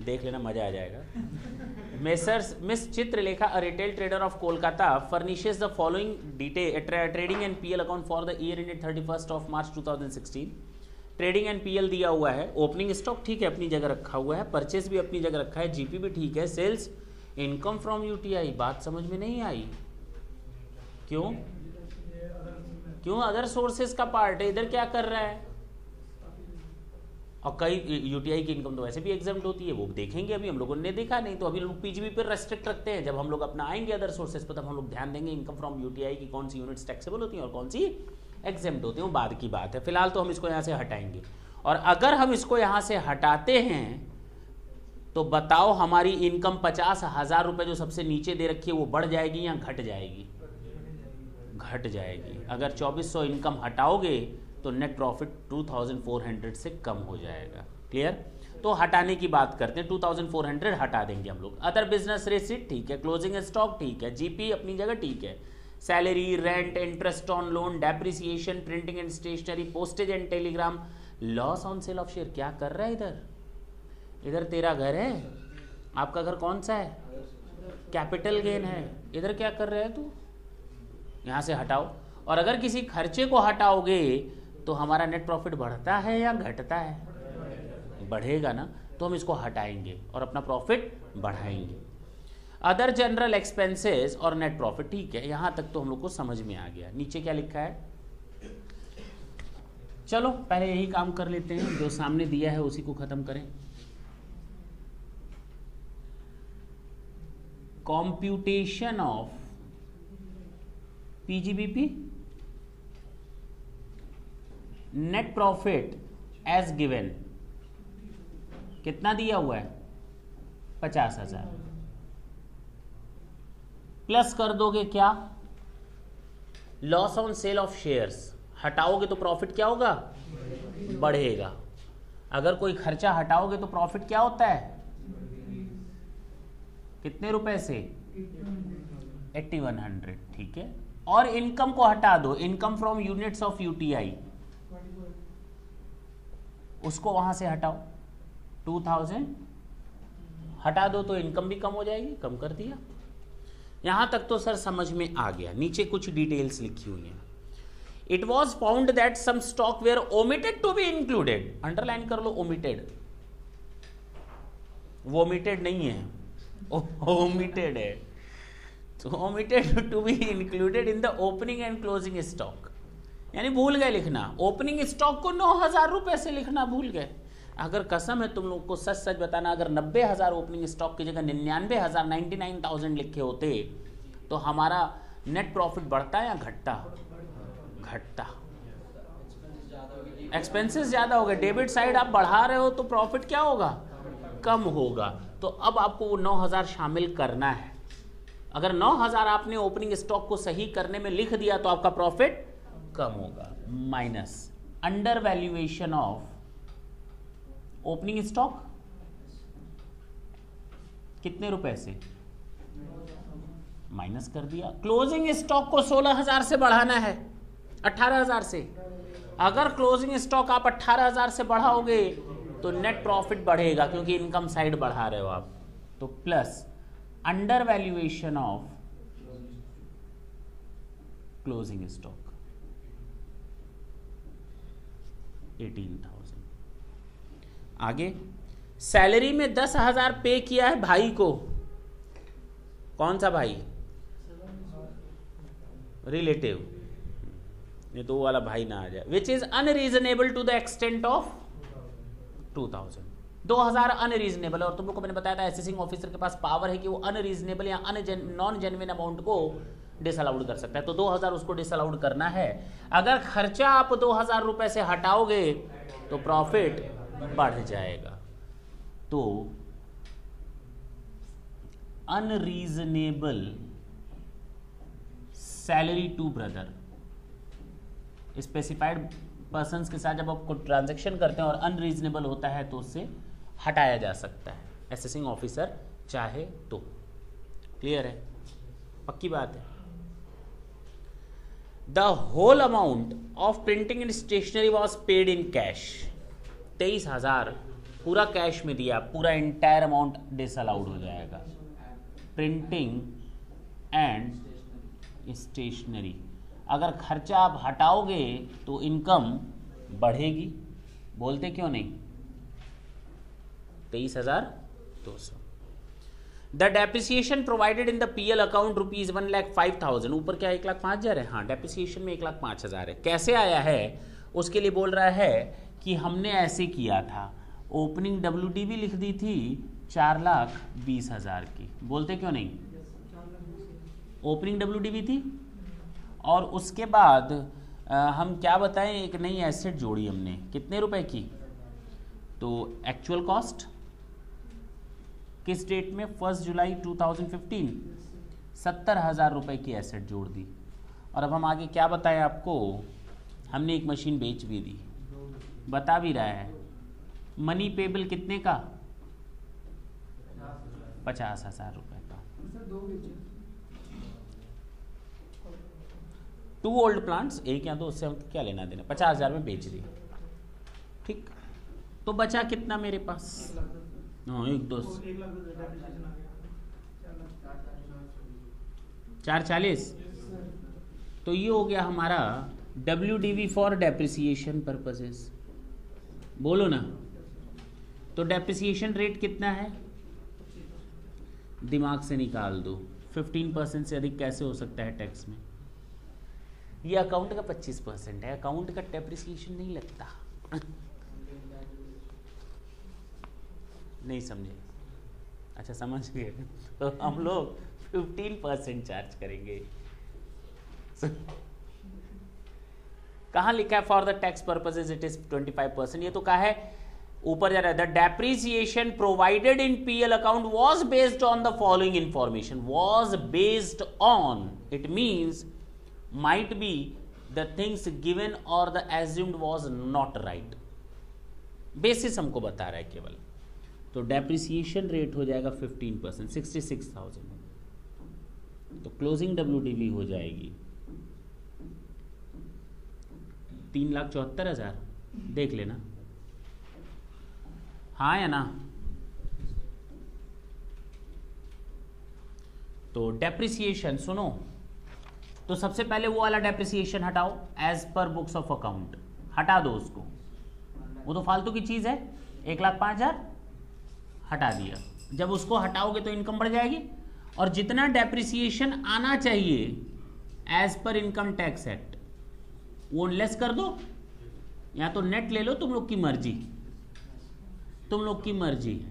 देख लेना, मजा आ जाएगा। Miss Chitralekha a retail trader of Kolkata furnishes the following trading and PL account for the year ended 31 March 2016। Trading and PL दिया हुआ है, ओपनिंग स्टॉक ठीक है अपनी जगह रखा हुआ है, परचेज भी अपनी जगह रखा है, जीपी भी ठीक है, सेल्स, इनकम फ्रॉम यूटीआई। बात समझ में नहीं आई? क्यों? क्यों? अदर सोर्सेज का पार्ट है, इधर क्या कर रहा है? और कई यूटीआई की इनकम तो वैसे भी एग्जाम्प्ट होती है, वो देखेंगे, अभी हम लोगों ने देखा नहीं, तो अभी लोग पीजीबी पर रेस्ट्रिक्ट रखते हैं। जब हम लोग अपना आएंगे अदर सोर्सेज पर, तब हम लोग ध्यान देंगे इनकम फ्रॉम यूटीआई की कौन सी यूनिट्स टैक्सेबल होती हैं और कौन सी एग्जाम्प्ट होती हैं, वो बाद की बात है। फिलहाल तो हम इसको यहाँ से हटाएंगे, और अगर हम इसको यहाँ से हटाते हैं तो बताओ हमारी इनकम 50,000 रुपये जो सबसे नीचे दे रखी है वो बढ़ जाएगी या घट जाएगी? घट जाएगी। अगर 2400 इनकम हटाओगे तो नेट प्रॉफिट 2400 से कम हो जाएगा। क्लियर? तो हटाने की बात करते हैं, 2400 हटा देंगे हम लोग। अदर बिजनेस रिसीट ठीक है, क्लोजिंग स्टॉक ठीक है, जीपी अपनी जगह ठीक है, salary, rent, interest on loan, depreciation, printing and stationery, postage and telegram, loss on sale of share. क्या कर रहा है इधर? इधर तेरा घर है, आपका घर कौन सा है? कैपिटल गेन है। इधर क्या कर रहे है तू? यहाँ से हटाओ। और अगर किसी खर्चे को हटाओगे तो हमारा नेट प्रॉफिट बढ़ता है या घटता है? बढ़ेगा ना, तो हम इसको हटाएंगे और अपना प्रॉफिट बढ़ाएंगे। अदर जनरल एक्सपेंसेस और नेट प्रॉफिट ठीक है, यहां तक तो हम लोग को समझ में आ गया। नीचे क्या लिखा है? चलो पहले यही काम कर लेते हैं, जो सामने दिया है उसी को खत्म करें। Computation of PGBP net profit as given कितना दिया हुआ है? 50,000 प्लस कर दोगे क्या? Loss on sale of shares. हटाओगे तो प्रॉफिट क्या होगा? बढ़ेगा। अगर कोई खर्चा हटाओगे तो प्रॉफिट क्या होता है? कितने रुपए से? 8100। ठीक है। और इनकम को हटा दो, income from units of UTI, उसको वहां से हटाओ, 2000 हटा दो तो इनकम भी कम हो जाएगी, कम कर दिया। यहां तक तो सर समझ में आ गया। नीचे कुछ डिटेल्स लिखी हुई हैं। It was found that some stock were omitted to be included. Underline कर लो ओमिटेड, वोमिटेड नहीं है, ओमिटेड है। तो omitted to be included in the opening and closing stock, यानी भूल गए लिखना। ओपनिंग स्टॉक को 9,000 रुपए से लिखना भूल गए। अगर कसम है तुम लोग को सच सच बताना, अगर 90,000 ओपनिंग स्टॉक की जगह 99,000 99,000 लिखे होते तो हमारा नेट प्रॉफिट बढ़ता या घटता? घटता। एक्सपेंसेस ज्यादा हो गए, डेबिट साइड आप बढ़ा रहे हो तो प्रॉफिट क्या होगा, कम होगा। तो अब आपको वो 9,000 शामिल करना है। अगर 9,000 आपने ओपनिंग स्टॉक को सही करने में लिख दिया तो आपका प्रॉफिट कम होगा। Minus under valuation of opening stock कितने रुपए से, माइनस कर दिया। क्लोजिंग स्टॉक को 16,000 से बढ़ाना है, 18,000 से। अगर क्लोजिंग स्टॉक आप 18,000 से बढ़ाओगे तो नेट प्रॉफिट बढ़ेगा क्योंकि इनकम साइड बढ़ा रहे हो आप। तो plus under valuation of closing stock 18,000। आगे सैलरी में 10,000 पे किया है भाई को। कौन सा भाई, रिलेटिव, नहीं तो वो वाला भाई ना आ जाए। Which is unreasonable to the extent of 2,000। 2,000 unreasonable है और तुम लोग को मैंने बताया था असेसिंग ऑफिसर के पास पावर है कि वो अनरीजनेबल या नॉन जेन्युइन अमाउंट को डिसअलाउड कर सकता है। तो 2,000 उसको डिसअलाउड करना है। अगर खर्चा आप 2,000 रुपए से हटाओगे तो प्रॉफिट बढ़ जाएगा। तो unreasonable salary to brother, specified persons के साथ जब आपको ट्रांजैक्शन करते हैं और अनरीजनेबल होता है तो उससे हटाया जा सकता है असेसिंग ऑफिसर चाहे तो। क्लियर है, पक्की बात है। The whole amount of printing and stationery was paid in cash. 23,000 पूरा कैश में दिया, पूरा इंटायर अमाउंट डिसअलाउड हो जाएगा। प्रिंटिंग एंड स्टेशनरी, अगर खर्चा आप हटाओगे तो इनकम बढ़ेगी। बोलते क्यों नहीं, 23,200। The depreciation provided in the PL account rupees 1,05,000। ऊपर क्या 1,05,000 है, हाँ डेप्रिसिएशन में 1,05,000 है। कैसे आया है उसके लिए बोल रहा है कि हमने ऐसे किया था, ओपनिंग WDV लिख दी थी 4,20,000 की। बोलते क्यों नहीं, ओपनिंग WDV थी और उसके बाद हम क्या बताएं, एक नई एसेट जोड़ी हमने कितने रुपए की। तो एक्चुअल कॉस्ट किस डेट में, 1 जुलाई 2015, 70,000 रुपए की एसेट जोड़ दी। और अब हम आगे क्या बताएं आपको, हमने एक मशीन बेच भी दी, बता भी रहा है मनी पेबल कितने का, 50,000 रुपए का। 2 ओल्ड प्लांट्स, एक या दो, उससे हम क्या लेना देना, 50,000 में बेच दी। ठीक, तो बचा कितना मेरे पास, हाँ 440। तो ये हो गया हमारा WDV फॉर डेप्रिसिएशन पर्पसेस। बोलो ना, तो डेप्रिसिएशन रेट कितना है, दिमाग से निकाल दो। 15% से अधिक कैसे हो सकता है टैक्स में। ये अकाउंट का 25% है, अकाउंट का डेप्रिसिएशन नहीं लगता। नहीं समझे, अच्छा समझ गए। तो हम लोग 15% चार्ज करेंगे। कहाँ लिखा है, for the tax purposes it is 25%। ये तो कहा है ऊपर जा रहा है, the depreciation provided in PL account was based on the following information. Was based on, it means might be the things given or the assumed was not right। Basis हमको बता रहा है केवल। तो डेप्रिसिएशन रेट हो जाएगा 15%, 66,000। तो closing WDV हो जाएगी 3,74,000। देख लेना, हाँ या ना। तो डेप्रिसिएशन सुनो, तो सबसे पहले वो वाला डेप्रिसिएशन हटाओ, as per books of account हटा दो उसको, वो तो फालतू की चीज है। 1,05,000 हटा दिया। जब उसको हटाओगे तो इनकम बढ़ जाएगी और जितना डेप्रिसिएशन आना चाहिए as per income tax act वो लेस कर दो, या तो नेट ले लो, तुम लोग की मर्जी, तुम लोग की मर्जी।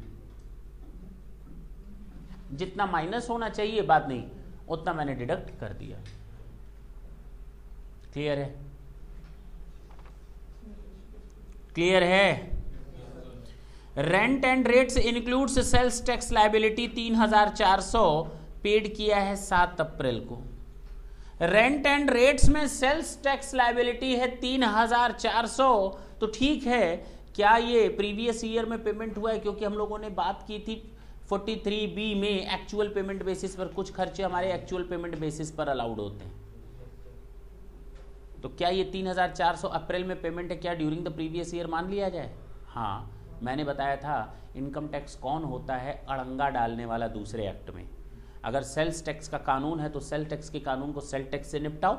जितना माइनस होना चाहिए बात नहीं, उतना मैंने डिडक्ट कर दिया। क्लियर है। क्लियर है? Rent and rates includes sales tax liability 3400 paid किया है 7 अप्रैल को। रेंट एंड रेट्स में सेल्स टैक्स लाइबिलिटी है 3400, तो ठीक है। क्या ये प्रीवियस ईयर में पेमेंट हुआ है? क्योंकि हम लोगों ने बात की थी 43B में एक्चुअल पेमेंट बेसिस पर, कुछ खर्चे हमारे एक्चुअल पेमेंट बेसिस पर अलाउड होते हैं। तो क्या ये 3400 अप्रैल में पेमेंट है, क्या ड्यूरिंग द प्रीवियस ईयर मान लिया जाए? हाँ, मैंने बताया था इनकम टैक्स कौन होता है, अड़ंगा डालने वाला दूसरे एक्ट में। अगर सेल्स टैक्स का कानून है तो सेल टैक्स के कानून को सेल टैक्स से निपटाओ।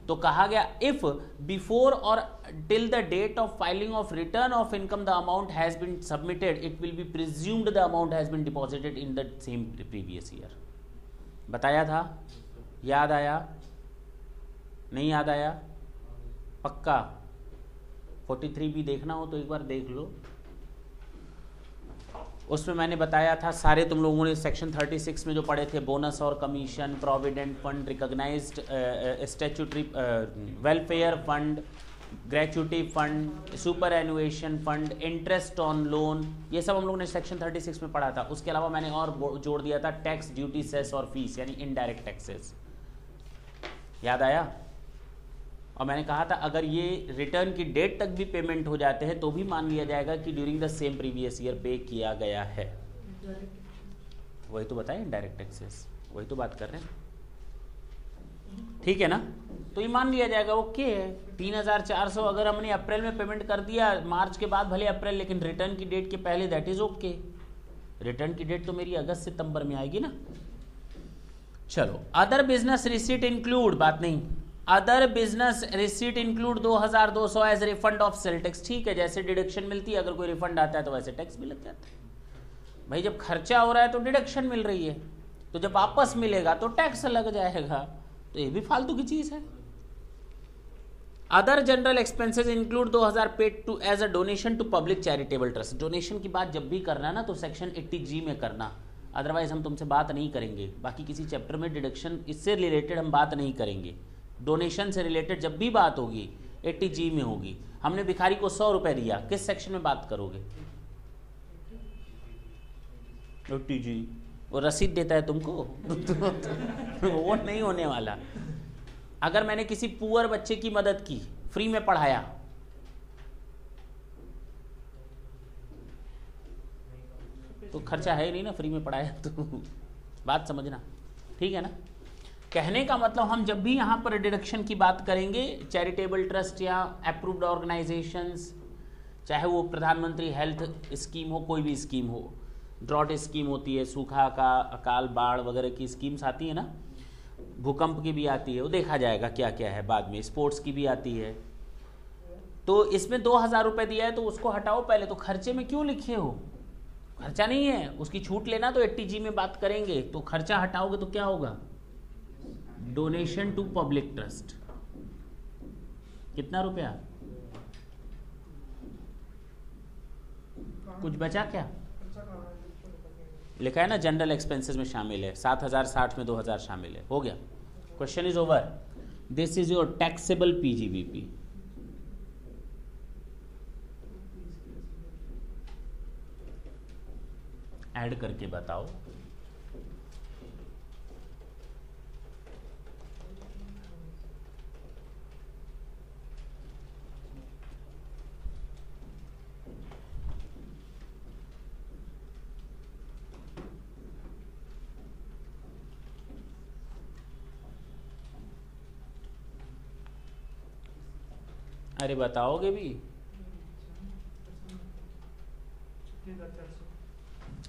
तो कहा गया इफ बिफोर और till the date of filing of return of income the amount has been submitted it will be presumed the amount has been deposited in the same previous year. बताया था, याद आया? नहीं याद आया? पक्का? 43B देखना हो तो एक बार देख लो। उसमें मैंने बताया था, सारे तुम लोगों ने सेक्शन 36 में जो पढ़े थे, बोनस और commission, provident fund, recognised statutory welfare fund, gratuity fund, superannuation fund, interest on loan, ये सब हम लोगों ने सेक्शन 36 में पढ़ा था। उसके अलावा मैंने और जोड़ दिया था टैक्स, ड्यूटी, सेस और फीस, यानी इनडायरेक्ट टैक्सेस। याद आया? और मैंने कहा था अगर ये रिटर्न की डेट तक भी पेमेंट हो जाते हैं तो भी मान लिया जाएगा कि during the same previous year पे किया गया है। वही तो बताएं, इनडायरेक्ट टैक्सेस, वही तो बात कर रहे हैं। ठीक है ना? तो ये मान लिया जाएगा, ओके है। 3400 अगर हमने अप्रैल में पेमेंट कर दिया, मार्च के बाद भले अप्रैल, लेकिन रिटर्न की डेट के पहले, दैट इज ओके। रिटर्न की डेट तो मेरी अगस्त सितंबर में आएगी ना। चलो, अदर बिजनेस रिसीट इंक्लूड, बात नहीं, other business receipt include 2200 as refund of sale tax. ठीक है, जैसे डिडक्शन मिलती है, अगर कोई रिफंड आता है तो वैसे टैक्स भी लग जाता है। भाई जब खर्चा हो रहा है तो डिडक्शन मिल रही है, तो जब वापस मिलेगा तो टैक्स लग जाएगा, तो ये भी फालतू की चीज है। Other general expenses include 2000 paid to as a donation to public charitable trust. Donation की बात जब भी करना ना तो सेक्शन 80G में करना, अदरवाइज हम तुमसे बात नहीं करेंगे। बाकी किसी चैप्टर में डिडक्शन इससे रिलेटेड हम बात नहीं करेंगे। डोनेशन से रिलेटेड जब भी बात होगी 80G में होगी। हमने भिखारी को 100 रुपए दिया, किस सेक्शन में बात करोगे? 80G। वो रसीद देता है तुमको वो नहीं होने वाला। अगर मैंने किसी पुअर बच्चे की मदद की, फ्री में पढ़ाया, तो खर्चा है ही नहीं ना, फ्री में पढ़ाया तो बात समझना, ठीक है ना? कहने का मतलब हम जब भी यहाँ पर डिडक्शन की बात करेंगे, चैरिटेबल ट्रस्ट या अप्रूव्ड ऑर्गेनाइजेशंस, चाहे वो प्रधानमंत्री हेल्थ स्कीम हो, कोई भी स्कीम हो, ड्रॉट स्कीम होती है, सूखा का, अकाल, बाढ़ वगैरह की स्कीम्स आती है ना, भूकंप की भी आती है, वो देखा जाएगा क्या क्या है बाद में, स्पोर्ट्स की भी आती है। तो इसमें 2000 रुपये दिया है तो उसको हटाओ पहले। तो खर्चे में क्यों लिखे हो? खर्चा नहीं है, उसकी छूट लेना तो 80G में बात करेंगे। तो खर्चा हटाओगे तो क्या होगा? Donation to public trust. कितना रुपया? कुछ बचा क्या? लिखा है ना जनरल एक्सपेंसेस में शामिल है, 7060 में 2000 शामिल है। हो गया, question is over. This is your taxable PGBP। Add करके बताओ। अरे बताओगे भी?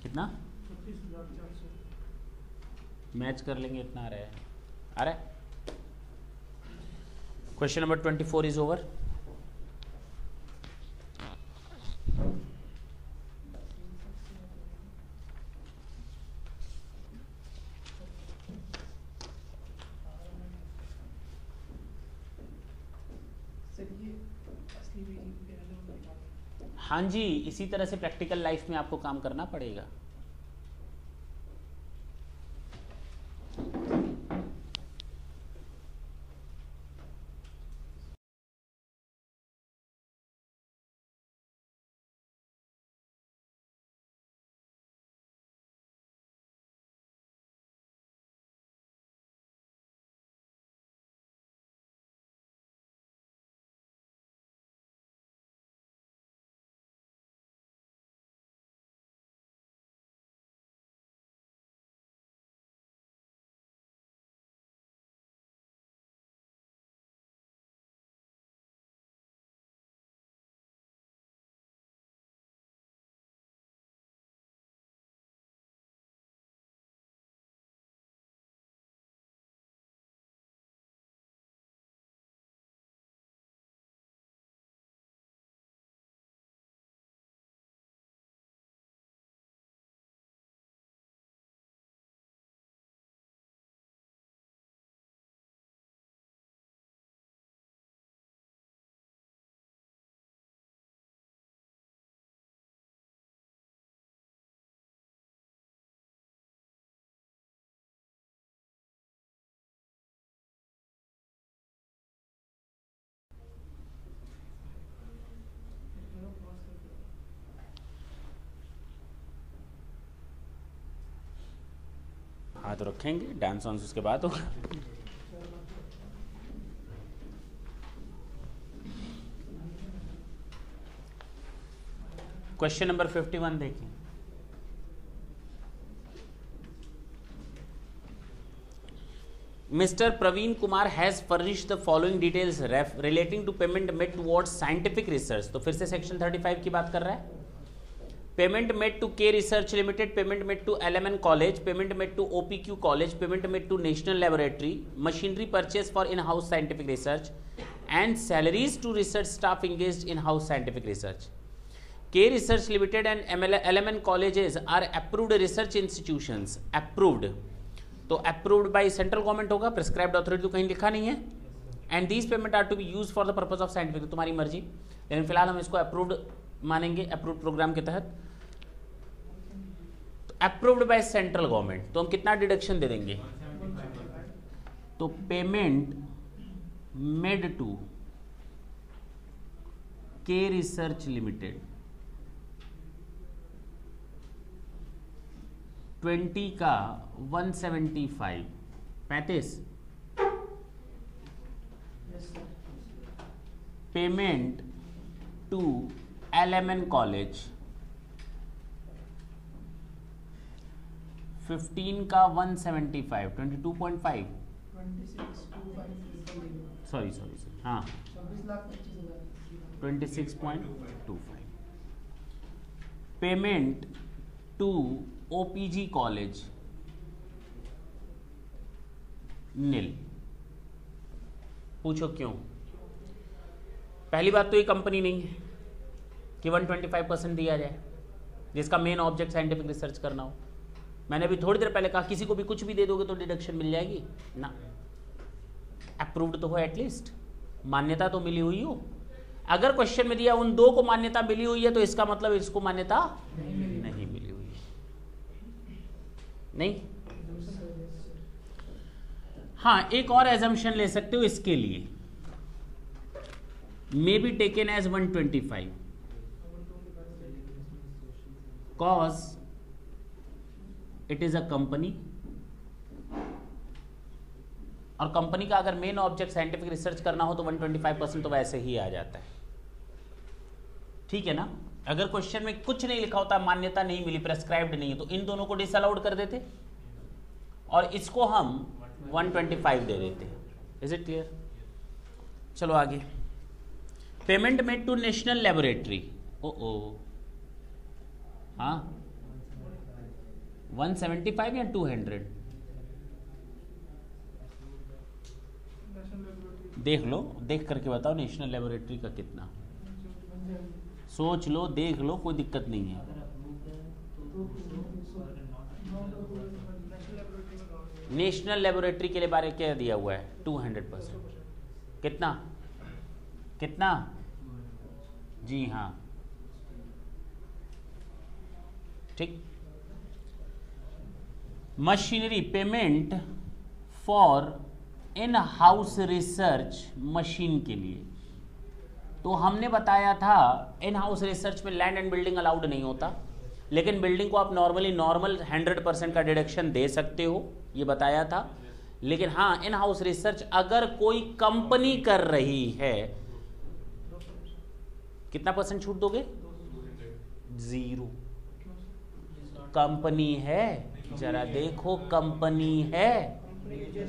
कितना? मैच कर लेंगे, इतना आ रहा है। आ रहा है? Question number 24 is over. हाँ जी, इसी तरह से प्रैक्टिकल लाइफ में आपको काम करना पड़ेगा। हाँ तो रखेंगे, डांस वांस उसके बाद होगा। क्वेश्चन नंबर 51 देखिए। Mr. Praveen Kumar has furnished the following details relating to payment made towards scientific research। तो फिर से सेक्शन 35 की बात कर रहा है। Payment made to K research limited, payment made to LMN college, payment made to OPQ college, payment made to national laboratory, machinery purchase for in house scientific research and salaries to research staff engaged in house scientific research. K Research Limited and LMN colleges are approved research institutions। Approved तो approved by central government होगा, prescribed authority तो कहीं लिखा नहीं है। And these payment are to be used for the purpose of scientific, तो तुम्हारी मर्जी, लेकिन फिलहाल हम इसको approved मानेंगे, approved प्रोग्राम के तहत। तो approved by central government, तो हम कितना डिडक्शन दे देंगे? तो payment made to K Research Limited 20 का 175 35 पेमेंट टू LMN कॉलेज 15 का 175 22.5 सॉरी हाँ 26.25 पेमेंट टू OPG कॉलेज नील। पूछो क्यों? पहली बात तो ये कंपनी नहीं है कि 125% दिया जाए जिसका मेन ऑब्जेक्ट साइंटिफिक रिसर्च करना हो। मैंने अभी थोड़ी देर पहले कहा किसी को भी कुछ भी दे दोगे तो डिडक्शन मिल जाएगी ना। अप्रूव्ड तो हो, एटलीस्ट मान्यता तो मिली हुई हो। अगर क्वेश्चन में दिया उन दो को मान्यता मिली हुई है तो इसका मतलब इसको मान्यता नहीं मिली हुई है, नहीं। हाँ, एक और एजम्पशन ले सकते हो इसके लिए, may be taken as 125 cause it is a company, और कंपनी का अगर मेन ऑब्जेक्ट साइंटिफिक रिसर्च करना हो तो 125% तो वैसे ही आ जाता है, ठीक है ना। अगर क्वेश्चन में कुछ नहीं लिखा होता, मान्यता नहीं मिली, प्रेस्क्राइब्ड नहीं है, तो इन दोनों को डिसअलाउड कर देते और इसको हम 125 दे देते। Is it clear? चलो आगे। Payment made to national laboratory, हाँ 175 या 200 देख लो, देख करके बताओ नेशनल लेबोरेटरी का कितना, सोच लो, देख लो, कोई दिक्कत नहीं है। नेशनल लेबोरेटरी के लिए बारे क्या दिया हुआ है? 200%। कितना कितना? जी हाँ, ठीक। Machinery payment for in house research machine के लिए, तो हमने बताया था इन हाउस रिसर्च में लैंड एंड बिल्डिंग अलाउड नहीं होता, लेकिन बिल्डिंग को आप नॉर्मल 100% का डिडक्शन दे सकते हो, ये बताया था। लेकिन हाँ, इन हाउस रिसर्च अगर कोई कंपनी कर रही है, कितना परसेंट छूट दोगे? 0। कंपनी है, जरा देखो, कंपनी है,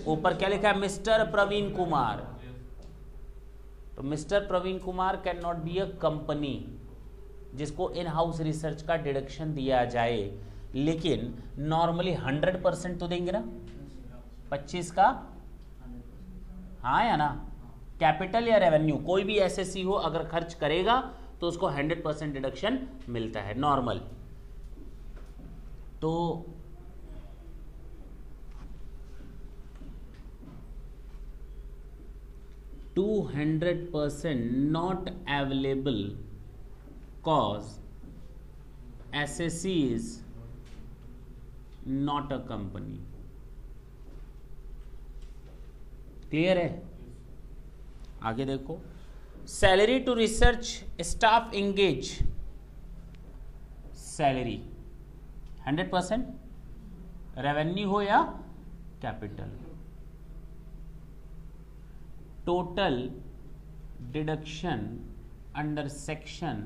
ऊपर क्या लिखा है? मिस्टर प्रवीण कुमार। तो mister Praveen Kumar can not be a company जिसको इन हाउस रिसर्च का डिडक्शन दिया जाए, लेकिन नॉर्मली 100% तो देंगे ना, 25 का, हाँ या ना। कैपिटल या रेवेन्यू, कोई भी एसएससी हो अगर खर्च करेगा तो उसको 100% डिडक्शन मिलता है नॉर्मल। तो %200% not available cause SSC is not a company। Clear है? आगे देखो, salary to research staff engage, salary 100%, revenue हो या capital, total deduction under section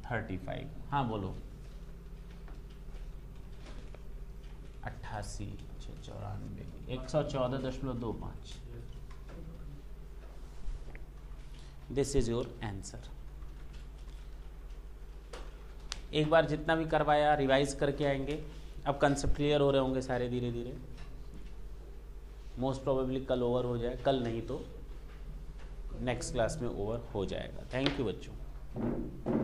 35। हाँ बोलो। 88 94 114.25। This is your answer. एक बार जितना भी करवाया रिवाइज करके आएंगे। अब कंसेप्ट क्लियर हो रहे होंगे सारे धीरे धीरे। मोस्ट प्रोबेबली कल ओवर हो जाए, कल नहीं तो नेक्स्ट क्लास में ओवर हो जाएगा। थैंक यू बच्चों।